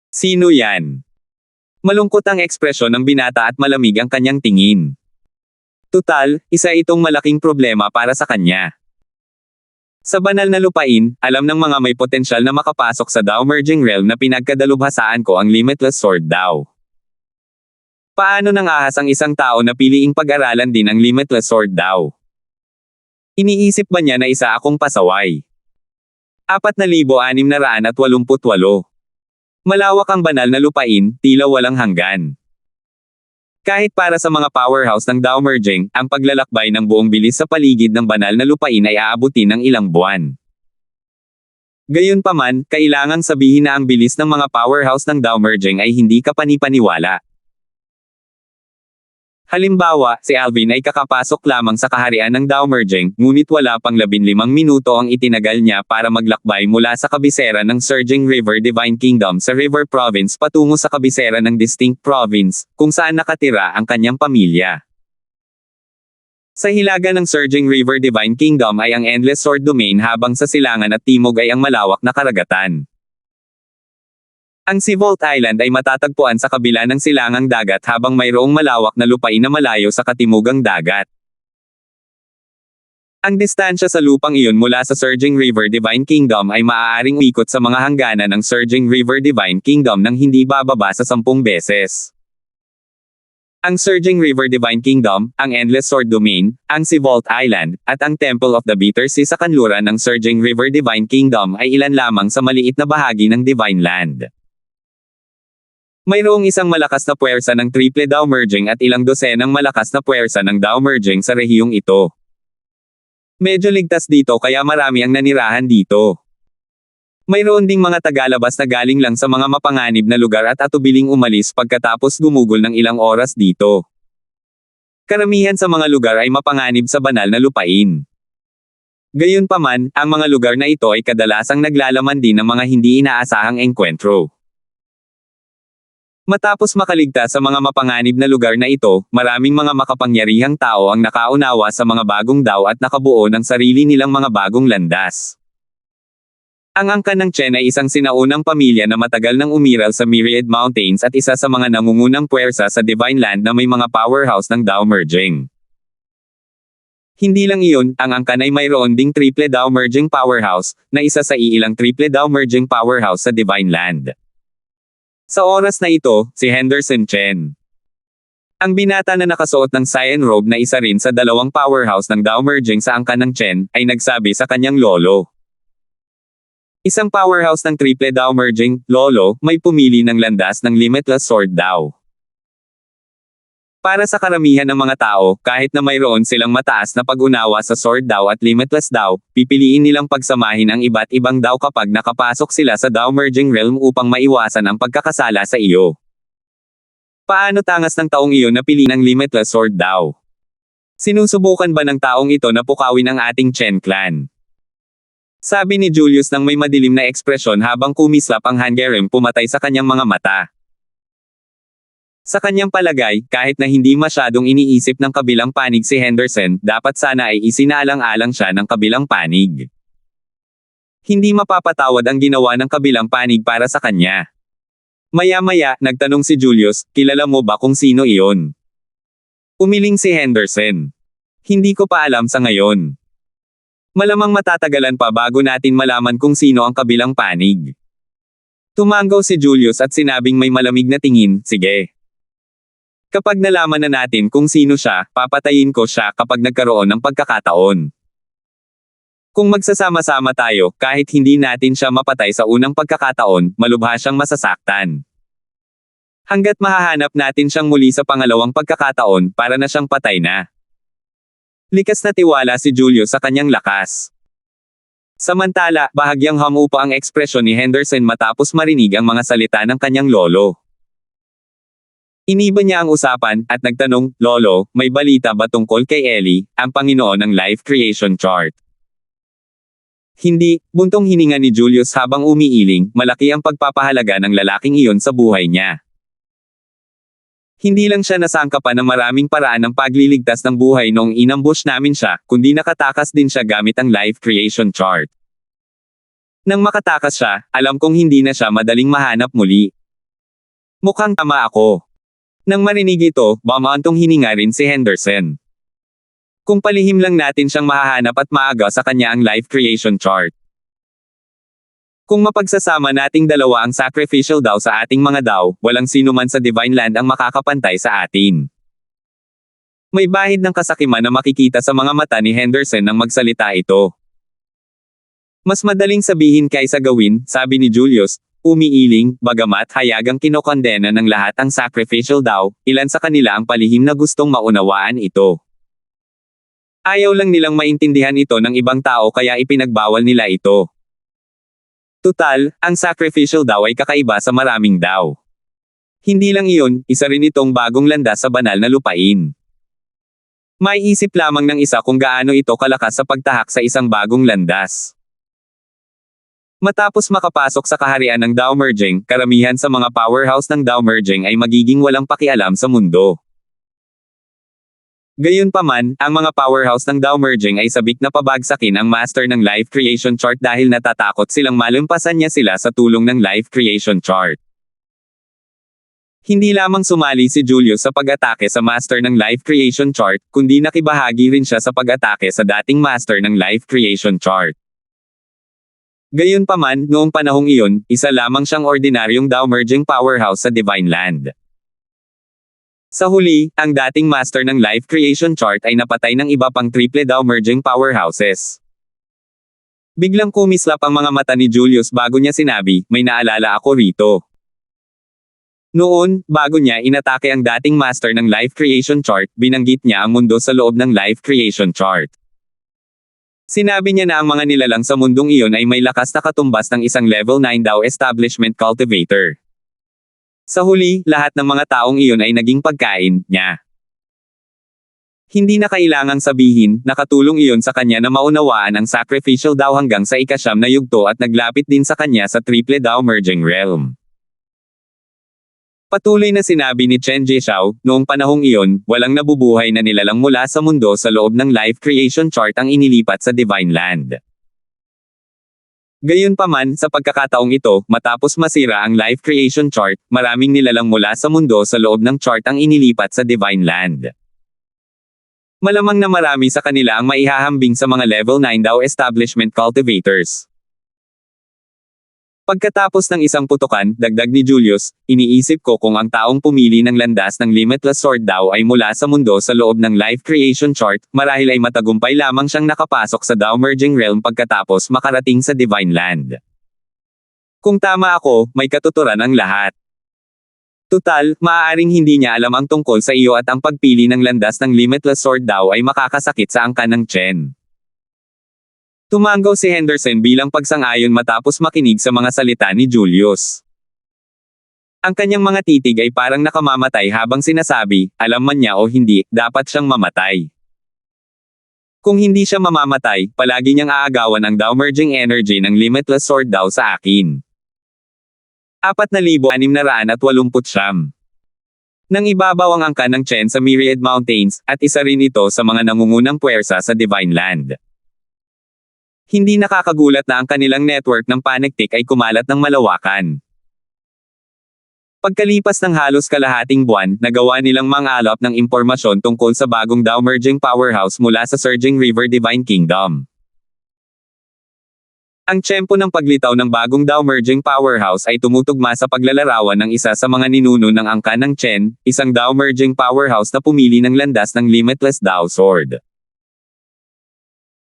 Sino yan? Malungkot ang ekspresyon ng binata at malamig ang kanyang tingin. Tutal, isa itong malaking problema para sa kanya. Sa banal na lupain, alam ng mga may potensyal na makapasok sa Tao merging realm na pinagkadalubhasaan ko ang limitless sword Tao. Paano nang ahas ang isang tao na piliing pag-aralan din ang limitless sword Tao? Iniisip ba niya na isa akong pasaway? 4,688. Malawak ang banal na lupain, tila walang hanggan. Kahit para sa mga powerhouse ng Tao merging, ang paglalakbay ng buong bilis sa paligid ng banal na lupain ay aabutin ng ilang buwan. Gayunpaman, kailangang sabihin na ang bilis ng mga powerhouse ng Tao merging ay hindi kapanipaniwala. Halimbawa, si Alvin ay kakapasok lamang sa kaharian ng Daumerging, ngunit wala pang 15 minuto ang itinagal niya para maglakbay mula sa kabisera ng surging River Divine Kingdom sa River Province patungo sa kabisera ng Distinct Province, kung saan nakatira ang kanyang pamilya. Sa hilaga ng surging River Divine Kingdom ay ang Endless Sword Domain habang sa silangan at timog ay ang malawak na karagatan. Ang Seabolt Island ay matatagpuan sa kabila ng silangang dagat habang mayroong malawak na lupain na malayo sa katimugang dagat. Ang distansya sa lupang iyon mula sa Surging River Divine Kingdom ay maaaring umikot sa mga hangganan ng Surging River Divine Kingdom nang hindi bababa sa 10 beses. Ang Surging River Divine Kingdom, ang Endless Sword Domain, ang Seabolt Island, at ang Temple of the Bitter Sea sa kanluran ng Surging River Divine Kingdom ay ilan lamang sa maliit na bahagi ng Divine Land. Mayroong isang malakas na puwersa ng Triple Daumerging at ilang dosenang malakas na puwersa ng Daumerging sa rehiyong ito. Medyo ligtas dito kaya marami ang nanirahan dito. Mayroon ding mga tagalabas na galing lang sa mga mapanganib na lugar at atubiling umalis pagkatapos gumugol ng ilang oras dito. Karamihan sa mga lugar ay mapanganib sa banal na lupain. Gayunpaman, ang mga lugar na ito ay kadalasang naglalaman din ng mga hindi inaasahang engkwentro. Matapos makaligtas sa mga mapanganib na lugar na ito, maraming mga makapangyarihang tao ang nakaunawa sa mga bagong daw at nakabuo ng sarili nilang mga bagong landas. Ang angkan ng Chen ay isang sinaunang pamilya na matagal nang umiral sa Myriad Mountains at isa sa mga nangungunang puwersa sa Divine Land na may mga powerhouse ng Daumerging. Hindi lang iyon, ang angkan ay mayroon ding Triple Daumerging Powerhouse, na isa sa iilang Triple Daumerging Powerhouse sa Divine Land. Sa oras na ito, si Henderson Chen, ang binata na nakasuot ng cyan robe na isa rin sa dalawang powerhouse ng Daumerging sa angkan ng Chen, ay nagsabi sa kanyang lolo. Isang powerhouse ng Triple Daumerging, lolo, may pumili ng landas ng Limitless Sword daw. Para sa karamihan ng mga tao, kahit na mayroon silang mataas na pag-unawa sa sword daw at limitless daw, pipiliin nilang pagsamahin ang iba't ibang daw kapag nakapasok sila sa Daumerging realm upang maiwasan ang pagkakasala sa iyo. Paano tangas ng taong iyon na piliin ang limitless sword daw? Sinusubukan ba ng taong ito na pukawin ang ating Chen clan? Sabi ni Julius nang may madilim na ekspresyon habang kumislap ang Hangerem pumatay sa kanyang mga mata. Sa kanyang palagay, kahit na hindi masyadong iniisip ng kabilang panig si Henderson, dapat sana ay isinaalang-alang siya ng kabilang panig. Hindi mapapatawad ang ginawa ng kabilang panig para sa kanya. Maya-maya, nagtanong si Julius, kilala mo ba kung sino iyon? Umiling si Henderson. Hindi ko pa alam sa ngayon. Malamang matatagalan pa bago natin malaman kung sino ang kabilang panig. Tumanggaw si Julius at sinabing may malamig na tingin, sige. Kapag nalaman na natin kung sino siya, papatayin ko siya kapag nagkaroon ng pagkakataon. Kung magsasama-sama tayo, kahit hindi natin siya mapatay sa unang pagkakataon, malubha siyang masasaktan. Hanggat mahahanap natin siyang muli sa pangalawang pagkakataon, para na siyang patay na. Likas na tiwala si Julius sa kanyang lakas. Samantala, bahagyang humupa ang ekspresyon ni Henderson matapos marinig ang mga salita ng kanyang lolo. Iniba niya ang usapan, at nagtanong, Lolo, may balita ba tungkol kay Ellie, ang Panginoon ng Life Creation Chart? Hindi, buntong hininga ni Julius habang umiiling, malaki ang pagpapahalaga ng lalaking iyon sa buhay niya. Hindi lang siya nasangkapan ng maraming paraan ng pagliligtas ng buhay noong inambush namin siya, kundi nakatakas din siya gamit ang Life Creation Chart. Nang makatakas siya, alam kong hindi na siya madaling mahanap muli. Mukhang tama ako. Nang marinig ito, bumantong hininga rin si Henderson. Kung palihim lang natin siyang mahahanap at maaga sa kanya ang Life Creation Chart. Kung mapagsasama nating dalawa ang sacrificial daw sa ating mga daw, walang sino man sa Divine Land ang makakapantay sa atin. May bahid ng kasakiman na makikita sa mga mata ni Henderson nang magsalita ito. Mas madaling sabihin kaysa gawin, sabi ni Julius, umiiling, bagamat hayagang kinokondena ng lahat ang sacrificial daw, ilan sa kanila ang palihim na gustong maunawaan ito. Ayaw lang nilang maintindihan ito ng ibang tao kaya ipinagbawal nila ito. Tutal, ang sacrificial daw ay kakaiba sa maraming daw. Hindi lang iyon, isa rin itong bagong landas sa banal na lupain. Maiisip lamang ng isa kung gaano ito kalakas sa pagtahak sa isang bagong landas. Matapos makapasok sa kaharian ng Dao Merging, karamihan sa mga powerhouse ng Dao Merging ay magiging walang pakialam sa mundo. Gayunpaman, ang mga powerhouse ng Dao Merging ay sabik na pabagsakin ang master ng Life Creation Chart dahil natatakot silang malampasan niya sila sa tulong ng Life Creation Chart. Hindi lamang sumali si Julius sa pag-atake sa master ng Life Creation Chart, kundi nakibahagi rin siya sa pag-atake sa dating master ng Life Creation Chart. Gayunpaman, noong panahong iyon, isa lamang siyang ordinaryong Dao Merging powerhouse sa Divine Land. Sa huli, ang dating master ng Life Creation Chart ay napatay ng iba pang triple Dao Merging powerhouses. Biglang kumislap ang mga mata ni Julius bago niya sinabi, "May naalala ako rito." Noon, bago niya inatake ang dating master ng Life Creation Chart, binanggit niya ang mundo sa loob ng Life Creation Chart. Sinabi niya na ang mga nilalang sa mundong iyon ay may lakas na katumbas ng isang level 9 Dao Establishment Cultivator. Sa huli, lahat ng mga taong iyon ay naging pagkain niya. Hindi na kailangang sabihin, nakatulong iyon sa kanya na maunawaan ang sacrificial Dao hanggang sa ika-9 na yugto at naglapit din sa kanya sa triple Dao Merging Realm. Patuloy na sinabi ni Chen Jishao, noong panahong iyon, walang nabubuhay na nilalang mula sa mundo sa loob ng Life Creation Chart ang inilipat sa Divine Land. Gayunpaman, sa pagkakataong ito, matapos masira ang Life Creation Chart, maraming nilalang mula sa mundo sa loob ng chart ang inilipat sa Divine Land. Malamang na marami sa kanila ang maihahambing sa mga level 9 Dao Establishment Cultivators. Pagkatapos ng isang putukan, dagdag ni Julius, iniisip ko kung ang taong pumili ng landas ng Limitless Sword Dao ay mula sa mundo sa loob ng Life Creation Chart, marahil ay matagumpay lamang siyang nakapasok sa Dao Merging Realm pagkatapos makarating sa Divine Land. Kung tama ako, may katuturan ang lahat. Tutal, maaaring hindi niya alam ang tungkol sa iyo at ang pagpili ng landas ng Limitless Sword Dao ay makakasakit sa angkan ng Chen. Tumanggaw si Henderson bilang pagsang-ayon matapos makinig sa mga salita ni Julius. Ang kanyang mga titig ay parang nakamamatay habang sinasabi, alam man niya o hindi, dapat siyang mamatay. Kung hindi siya mamamatay, palagi niyang aagawan ang Dao Merging Energy ng Limitless Sword Dao sa akin. 4,689. Nang ibabaw ang angkan ng Chen sa Myriad Mountains, at isa rin ito sa mga nangungunang puwersa sa Divine Land. Hindi nakakagulat na ang kanilang network ng panektik ay kumalat ng malawakan. Pagkalipas ng halos kalahating buwan, nagawa nilang mangalap ng impormasyon tungkol sa bagong Dao Merging powerhouse mula sa Surging River Divine Kingdom. Ang tiyempo ng paglitaw ng bagong Dao Merging powerhouse ay tumutugma sa paglalarawan ng isa sa mga ninuno ng angkan ng Chen, isang Dao Merging powerhouse na pumili ng landas ng Limitless Dao Sword.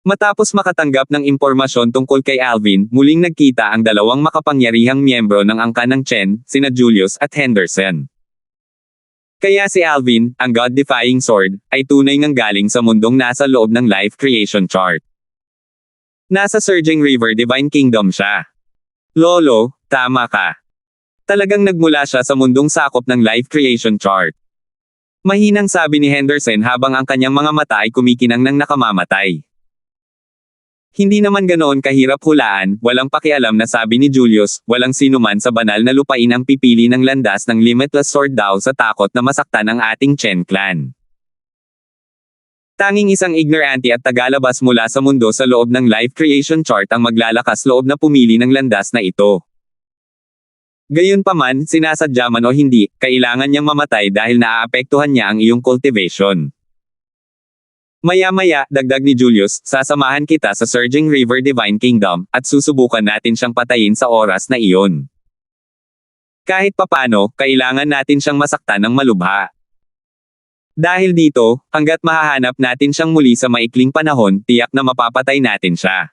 Matapos makatanggap ng impormasyon tungkol kay Alvin, muling nagkita ang dalawang makapangyarihang miyembro ng angkan ng Chen, sina Julius at Henderson. Kaya si Alvin, ang God-defying sword, ay tunay ngang galing sa mundong nasa loob ng Life Creation Chart. Nasa Surging River Divine Kingdom siya. Lolo, tama ka. Talagang nagmula siya sa mundong sakop ng Life Creation Chart. Mahinang sabi ni Henderson habang ang kanyang mga mata ay kumikinang ng nakamamatay. Hindi naman ganoon kahirap hulaan, walang pakialam na sabi ni Julius, walang sinuman sa banal na lupain ang pipili ng landas ng Limitless Sword Dao sa takot na masaktan ang ating Chen clan. Tanging isang ignorante at tagalabas mula sa mundo sa loob ng Life Creation Chart ang maglalakas loob na pumili ng landas na ito. Gayunpaman, sinasadya man o hindi, kailangan niyang mamatay dahil naaapektuhan niya ang iyong cultivation. Maya-maya, dagdag ni Julius, sasamahan kita sa Surging River Divine Kingdom, at susubukan natin siyang patayin sa oras na iyon. Kahit papano, kailangan natin siyang masaktan ng malubha. Dahil dito, hanggat mahahanap natin siyang muli sa maikling panahon, tiyak na mapapatay natin siya.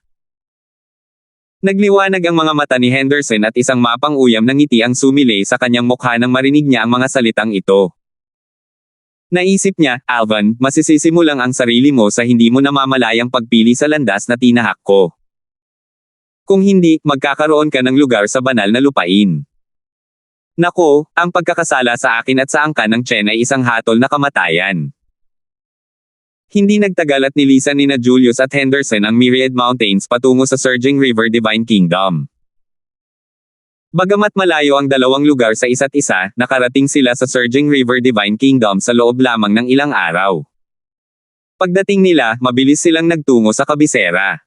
Nagliwanag ang mga mata ni Henderson at isang mapang-uyam na ngiti ang sumilay sa kanyang mukha nang marinig niya ang mga salitang ito. Naisip niya, Alvan, masisisi mo lang ang sarili mo sa hindi mo namamalayang pagpili sa landas na tinahak ko. Kung hindi, magkakaroon ka ng lugar sa banal na lupain. Nako, ang pagkakasala sa akin at sa angkan ng Chen ay isang hatol na kamatayan. Hindi nagtagal at nilisan nina Julius at Henderson ang Myriad Mountains patungo sa surging river Divine Kingdom. Bagamat malayo ang dalawang lugar sa isa't isa, nakarating sila sa surging river Divine Kingdom sa loob lamang ng ilang araw. Pagdating nila, mabilis silang nagtungo sa kabisera.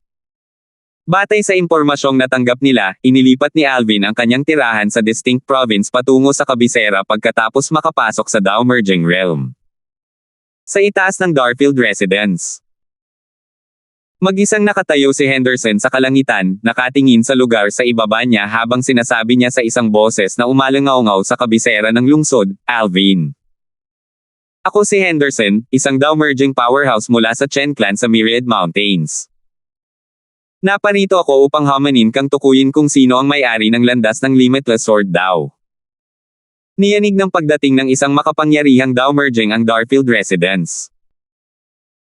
Batay sa impormasyong natanggap nila, inilipat ni Alvin ang kanyang tirahan sa distinct province patungo sa kabisera pagkatapos makapasok sa Downmerging Realm. Sa itaas ng Darfield Residence. Mag-isang nakatayo si Henderson sa kalangitan, nakatingin sa lugar sa ibaba niya habang sinasabi niya sa isang boses na umalangaw-ngaw sa kabisera ng lungsod, Alvin. Ako si Henderson, isang Downmerging powerhouse mula sa Chen Clan sa Myriad Mountains. Naparito ako upang hamanin kang tukuyin kung sino ang may-ari ng landas ng Limitless Sword Dao. Niyanig ng pagdating ng isang makapangyarihang Downmerging ang Darfield Residence.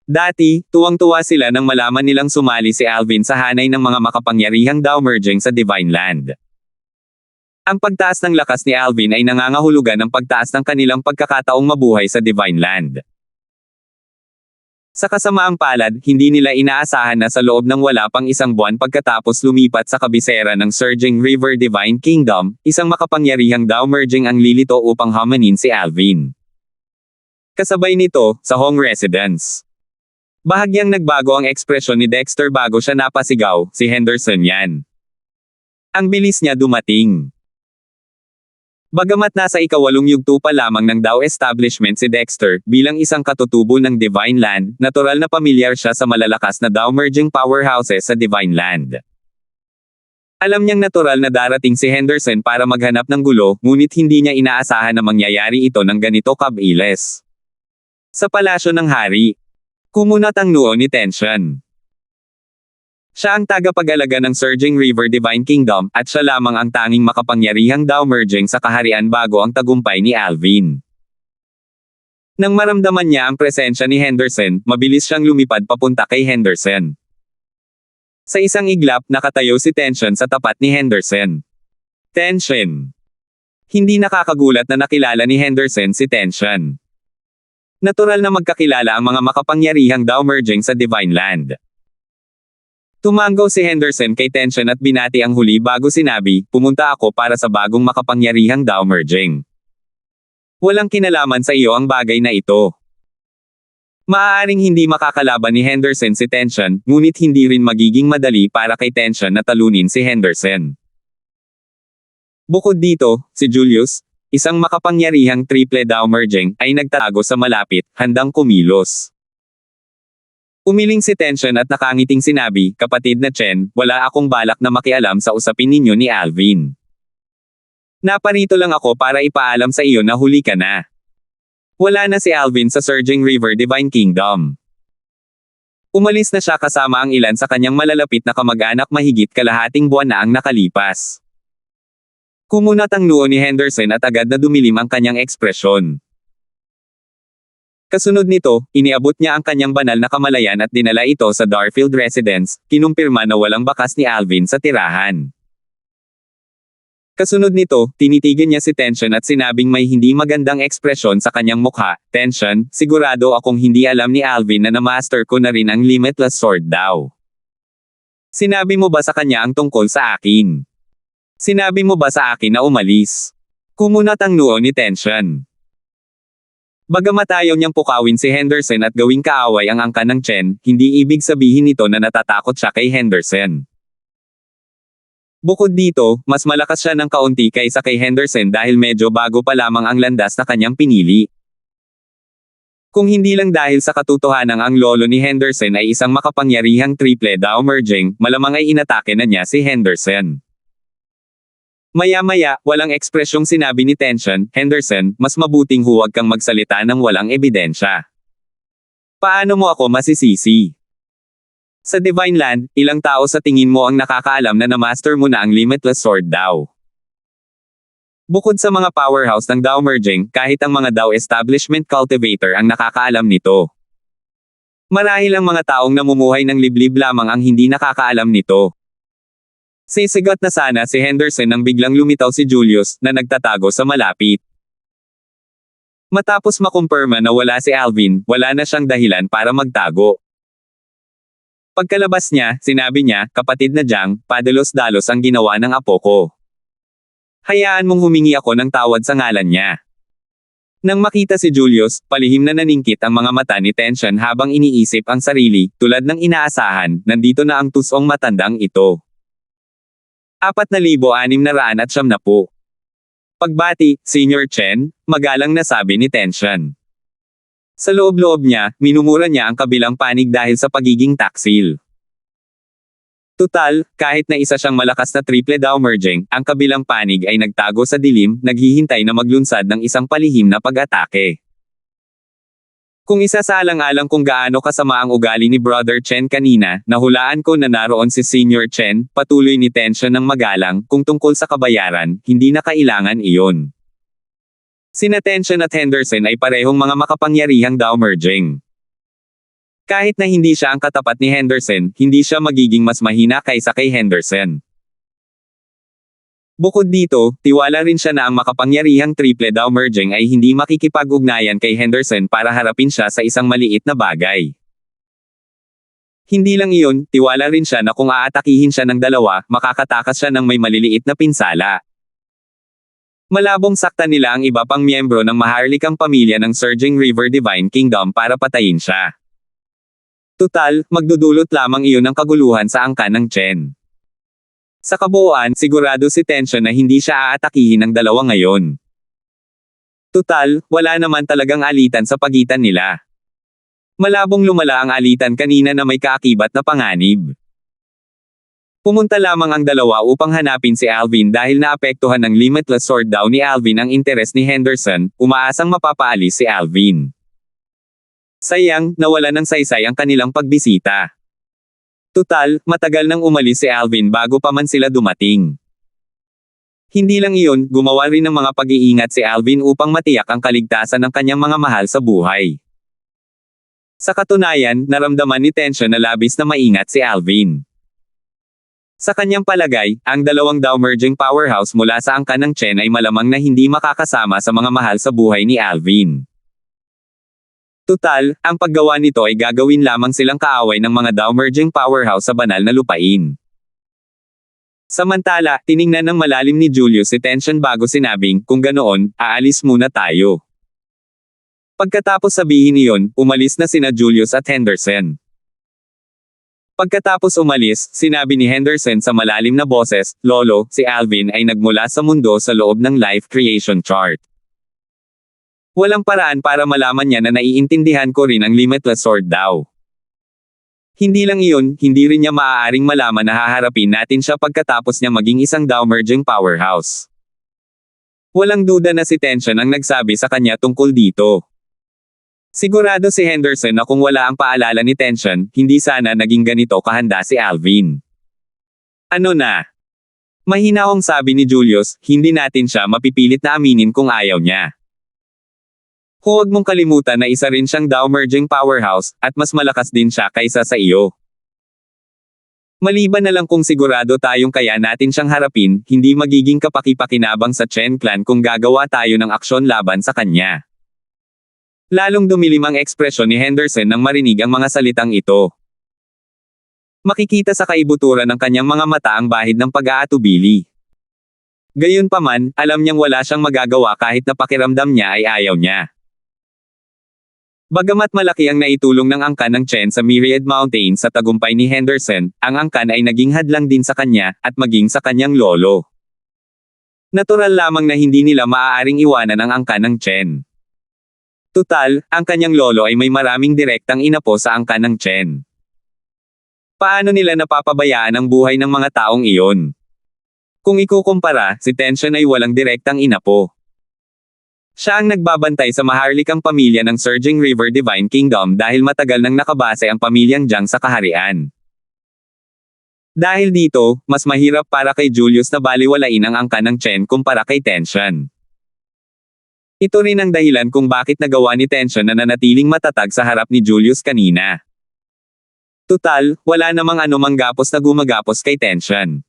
Dati, tuwang-tuwa sila nang malaman nilang sumali si Alvin sa hanay ng mga makapangyarihang Downmerging sa Divine Land. Ang pagtaas ng lakas ni Alvin ay nangangahulugan ng pagtaas ng kanilang pagkakataong mabuhay sa Divine Land. Sa kasamaang palad, hindi nila inaasahan na sa loob ng wala pang isang buwan pagkatapos lumipat sa kabisera ng surging river Divine Kingdom, isang makapangyarihang Downmerging ang lilito upang hamanin si Alvin. Kasabay nito, sa Hong Residence. Bahagyang nagbago ang ekspresyon ni Dexter bago siya napasigaw, si Henderson yan. Ang bilis niya dumating. Bagamat nasa ikawalong yugto pa lamang ng Dao establishment si Dexter, bilang isang katutubo ng Divine Land, natural na pamilyar siya sa malalakas na Downmerging powerhouses sa Divine Land. Alam niyang natural na darating si Henderson para maghanap ng gulo, ngunit hindi niya inaasahan na mangyayari ito ng ganito kabilis. Sa palasyo ng hari, kumunat ang noo ni Tension. Siya ang tagapag-alaga ng surging river Divine Kingdom, at siya lamang ang tanging makapangyarihang Downmerging sa kaharian bago ang tagumpay ni Alvin. Nang maramdaman niya ang presensya ni Henderson, mabilis siyang lumipad papunta kay Henderson. Sa isang iglap, nakatayo si Tension sa tapat ni Henderson. Tension. Hindi nakakagulat na nakilala ni Henderson si Tension. Natural na magkakilala ang mga makapangyarihang Downmerging sa Divine Land. Tumanggaw si Henderson kay Tension at binati ang huli bago sinabi, pumunta ako para sa bagong makapangyarihang Downmerging. Walang kinalaman sa iyo ang bagay na ito. Maaaring hindi makakalaban ni Henderson si Tension, ngunit hindi rin magiging madali para kay Tension na talunin si Henderson. Bukod dito, si Julius, isang makapangyarihang triple Downmerging, ay nagtatago sa malapit, handang kumilos. Umiling si Tension at nakangiting sinabi, kapatid na Chen, wala akong balak na makialam sa usapin ninyo ni Alvin. Naparito lang ako para ipaalam sa iyo na huli ka na. Wala na si Alvin sa surging river Divine Kingdom. Umalis na siya kasama ang ilan sa kanyang malalapit na kamag-anak mahigit kalahating buwan na ang nakalipas. Kumunat ang noo ni Henderson at agad na dumilim ang kanyang ekspresyon. Kasunod nito, iniabot niya ang kanyang banal na kamalayan at dinala ito sa Darfield Residence, kinumpirma na walang bakas ni Alvin sa tirahan. Kasunod nito, tinitigan niya si Tension at sinabing may hindi magandang ekspresyon sa kanyang mukha, Tension, sigurado akong hindi alam ni Alvin na na-master ko na rin ang Limitless Sword Dao. Sinabi mo ba sa kanya ang tungkol sa akin? Sinabi mo ba sa akin na umalis? Kumunat ang noo ni Tension. Bagamat ayaw niyang pukawin si Henderson at gawing kaaway ang angka ng Chen, hindi ibig sabihin nito na natatakot siya kay Henderson. Bukod dito, mas malakas siya ng kaunti kaysa kay Henderson dahil medyo bago pa lamang ang landas na kanyang pinili. Kung hindi lang dahil sa katotohanang ang lolo ni Henderson ay isang makapangyarihang triple Downmerging, malamang ay inatake na niya si Henderson. Maya-maya, walang ekspresyong sinabi ni Tension, Henderson, mas mabuting huwag kang magsalita ng walang ebidensya. Paano mo ako masisisi? Sa Divine Land, ilang tao sa tingin mo ang nakakaalam na na-master mo na ang Limitless Sword Dao? Bukod sa mga powerhouse ng Downmerging, kahit ang mga Dao Establishment Cultivator ang nakakaalam nito. Marahil ang mga taong namumuhay ng liblib lamang ang hindi nakakaalam nito. Sisigat na sana si Henderson nang biglang lumitaw si Julius, na nagtatago sa malapit. Matapos makumpirma na wala si Alvin, wala na siyang dahilan para magtago. Pagkalabas niya, sinabi niya, "Kapatid na Jiang, padalos-dalos ang ginawa ng apo ko. Hayaan mong humingi ako ng tawad sa ngalan niya." Nang makita si Julius, palihim na naningkit ang mga mata ni Tension habang iniisip ang sarili, tulad ng inaasahan, nandito na ang tusong matandang ito. 4,670. Pagbati, Senior Chen, magalang na sabi ni Tension. Sa loob-loob niya, minumura niya ang kabilang panig dahil sa pagiging taksil. Tutal, kahit na isa siyang malakas na triple Dao merging, ang kabilang panig ay nagtago sa dilim, naghihintay na maglunsad ng isang palihim na pag-atake. Kung isa sa alang-alang kung gaano kasama ang ugali ni Brother Chen kanina, nahulaan ko na naroon si Senior Chen, patuloy ni Tension ng magalang, kung tungkol sa kabayaran, hindi na kailangan iyon. Sina Tension at Henderson ay parehong mga makapangyarihang Dao merging. Kahit na hindi siya ang katapat ni Henderson, hindi siya magiging mas mahina kaysa kay Henderson. Bukod dito, tiwala rin siya na ang makapangyarihang triple Dao merging ay hindi makikipag-ugnayan kay Henderson para harapin siya sa isang maliit na bagay. Hindi lang iyon, tiwala rin siya na kung aatakihin siya ng dalawa, makakatakas siya ng may maliliit na pinsala. Malabong saktan nila ang iba pang miyembro ng maharlikang pamilya ng Surging River Divine Kingdom para patayin siya. Tutal, magdudulot lamang iyon ng kaguluhan sa angkan ng Chen. Sa kabuuan, sigurado si Tension na hindi siya aatakihin ng dalawa ngayon. Tutal, wala naman talagang alitan sa pagitan nila. Malabong lumala ang alitan kanina na may kaakibat na panganib. Pumunta lamang ang dalawa upang hanapin si Alvin dahil naapektuhan ng Limitless Sword Dao ni Alvin ang interes ni Henderson, umaasang mapapaalis si Alvin. Sayang, nawala ng saysay ang kanilang pagbisita. Tutal, matagal nang umalis si Alvin bago pa man sila dumating. Hindi lang iyon, gumawa rin ng mga pag-iingat si Alvin upang matiyak ang kaligtasan ng kanyang mga mahal sa buhay. Sa katunayan, naramdaman ni Tension na labis na maingat si Alvin. Sa kanyang palagay, ang dalawang Dao merging powerhouse mula sa angkan ng Chen ay malamang na hindi makakasama sa mga mahal sa buhay ni Alvin. Tutal, ang paggawa nito ay gagawin lamang silang kaaway ng mga Dao merging powerhouse sa banal na lupain. Samantala, tiningnan ng malalim ni Julius si Tension bago sinabing, "Kung ganoon, aalis muna tayo." Pagkatapos sabihin iyon, umalis na sina Julius at Henderson. Pagkatapos umalis, sinabi ni Henderson sa malalim na boses, "Lolo, si Alvin ay nagmula sa mundo sa loob ng life creation chart." Walang paraan para malaman niya na naiintindihan ko rin ang Limitless Sword Dao. Hindi lang iyon, hindi rin niya maaaring malaman na haharapin natin siya pagkatapos niya maging isang Dao merging powerhouse. Walang duda na si Tension ang nagsabi sa kanya tungkol dito. Sigurado si Henderson na kung wala ang paalala ni Tension, hindi sana naging ganito kahanda si Alvin. Ano na? Mahinahong sabi ni Julius, hindi natin siya mapipilit na aminin kung ayaw niya. Huwag mong kalimutan na isa rin siyang Dao merging powerhouse, at mas malakas din siya kaysa sa iyo. Maliban na lang kung sigurado tayong kaya natin siyang harapin, hindi magiging kapaki-pakinabang sa Chen clan kung gagawa tayo ng aksyon laban sa kanya. Lalong dumilim ang ekspresyon ni Henderson nang marinig ang mga salitang ito. Makikita sa kaibuturan ng kanyang mga mata ang bahid ng pag-aatubili. Gayunpaman, alam niyang wala siyang magagawa kahit na pakiramdam niya ay ayaw niya. Bagamat malaki ang naitulong ng angkan ng Chen sa Myriad Mountain sa tagumpay ni Henderson, ang angkan ay naging hadlang din sa kanya, at maging sa kanyang lolo. Natural lamang na hindi nila maaaring iwanan ang angkan ng Chen. Tutal, ang kanyang lolo ay may maraming direktang inapo sa angkan ng Chen. Paano nila napapabayaan ang buhay ng mga taong iyon? Kung ikukumpara, si Tension ay walang direktang inapo. Siya ang nagbabantay sa maharlikang pamilya ng Surging River Divine Kingdom dahil matagal nang nakabase ang pamilyang Jiang sa kaharian. Dahil dito, mas mahirap para kay Julius na baliwalain ang angkan ng Chen kumpara kay Tension. Ito rin ang dahilan kung bakit nagawa ni Tension na nanatiling matatag sa harap ni Julius kanina. Tutal, wala namang anumang gapos na gumagapos kay Tension.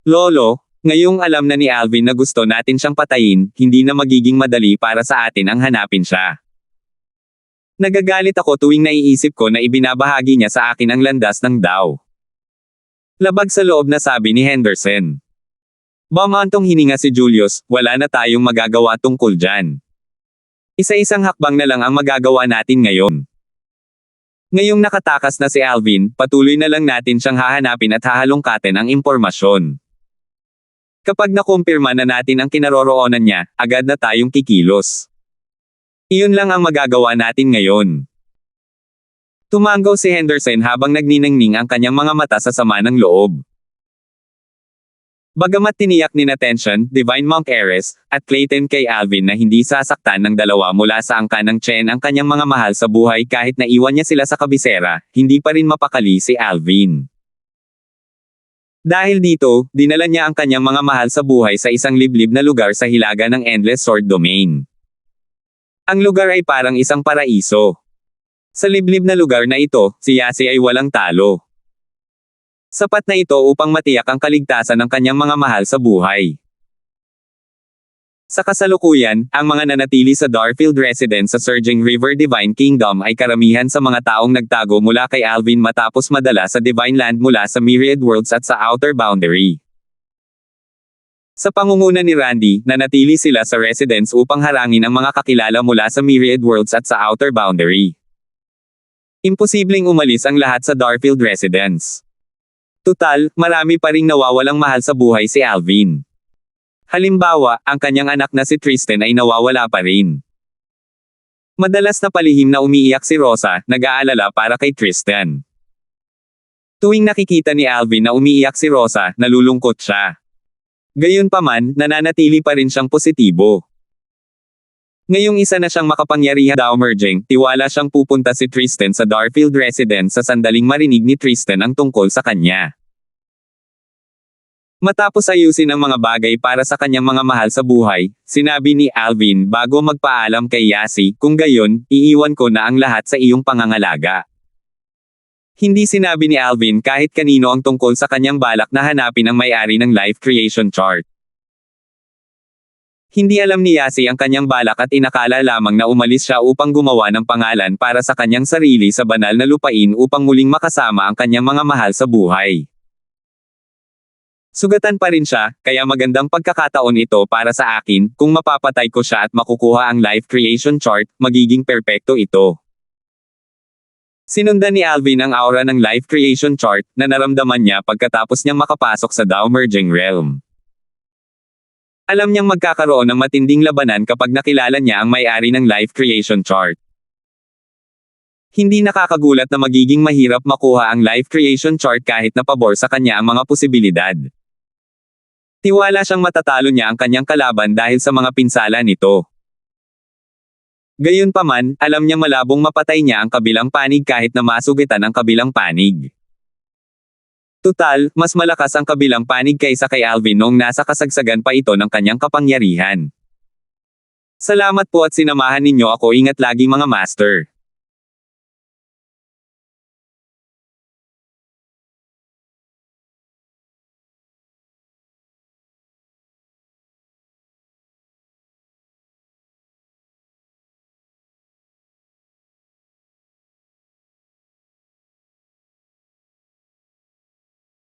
Lolo, Ngayong alam na ni Alvin na gusto natin siyang patayin, hindi na magiging madali para sa atin ang hanapin siya. Nagagalit ako tuwing naiisip ko na ibinabahagi niya sa akin ang landas ng Dao. Labag sa loob na sabi ni Henderson. Bumantong hininga si Julius, wala na tayong magagawa tungkol dyan. Isa-isang hakbang na lang ang magagawa natin ngayon. Ngayong nakatakas na si Alvin, patuloy na lang natin siyang hahanapin at hahalongkatin ang impormasyon. Kapag nakumpirma na natin ang kinaroroonan niya, agad na tayong kikilos. Iyon lang ang magagawa natin ngayon. Tumanggaw si Henderson habang nagniningning ang kanyang mga mata sa sama ng loob. Bagamat tiniyak ni Tension, Divine Monk Heiress, at Clayton kay Alvin na hindi sasaktan ng dalawa mula sa angka ng Chen ang kanyang mga mahal sa buhay kahit naiwan niya sila sa kabisera, hindi pa rin mapakali si Alvin. Dahil dito, dinala niya ang kanyang mga mahal sa buhay sa isang liblib na lugar sa hilaga ng Endless Sword Domain. Ang lugar ay parang isang paraiso. Sa liblib na lugar na ito, si Yasi ay walang talo. Sapat na ito upang matiyak ang kaligtasan ng kanyang mga mahal sa buhay. Sa kasalukuyan, ang mga nanatili sa Darfield residence sa Surging River Divine Kingdom ay karamihan sa mga taong nagtago mula kay Alvin matapos madala sa Divine Land mula sa Myriad Worlds at sa Outer Boundary. Sa pangunguna ni Randy, nanatili sila sa residence upang harangin ang mga kakilala mula sa Myriad Worlds at sa Outer Boundary. Imposibleng umalis ang lahat sa Darfield residence. Tutal, marami pa ring nawawalang mahal sa buhay si Alvin. Halimbawa, ang kanyang anak na si Tristan ay nawawala pa rin. Madalas na palihim na umiiyak si Rosa, nag-aalala para kay Tristan. Tuwing nakikita ni Alvin na umiiyak si Rosa, nalulungkot siya. Gayunpaman, nananatili pa rin siyang positibo. Ngayong isa na siyang makapangyarihang Dao Merging, tiwala siyang pupunta si Tristan sa Darfield residence sa sandaling marinig ni Tristan ang tungkol sa kanya. Matapos ayusin ang mga bagay para sa kanyang mga mahal sa buhay, sinabi ni Alvin bago magpaalam kay Yasi, kung gayon, iiwan ko na ang lahat sa iyong pangangalaga. Hindi sinabi ni Alvin kahit kanino ang tungkol sa kanyang balak na hanapin ang may-ari ng life creation chart. Hindi alam ni Yasi ang kanyang balak at inakala lamang na umalis siya upang gumawa ng pangalan para sa kanyang sarili sa banal na lupain upang muling makasama ang kanyang mga mahal sa buhay. Sugatan pa rin siya, kaya magandang pagkakataon ito para sa akin, kung mapapatay ko siya at makukuha ang life creation chart, magiging perpekto ito. Sinundan ni Alvin ang aura ng life creation chart, na naramdaman niya pagkatapos niyang makapasok sa Dao Merging Realm. Alam niyang magkakaroon ng matinding labanan kapag nakilala niya ang may-ari ng life creation chart. Hindi nakakagulat na magiging mahirap makuha ang life creation chart kahit na pabor sa kanya ang mga posibilidad. Tiwala siyang matatalo niya ang kanyang kalaban dahil sa mga pinsala nito. Gayunpaman, alam niya malabong mapatay niya ang kabilang panig kahit na masugitan ang kabilang panig. Tutal, mas malakas ang kabilang panig kaysa kay Alvin noong nasa kasagsagan pa ito ng kanyang kapangyarihan. Salamat po at sinamahan ninyo ako, ingat lagi mga master.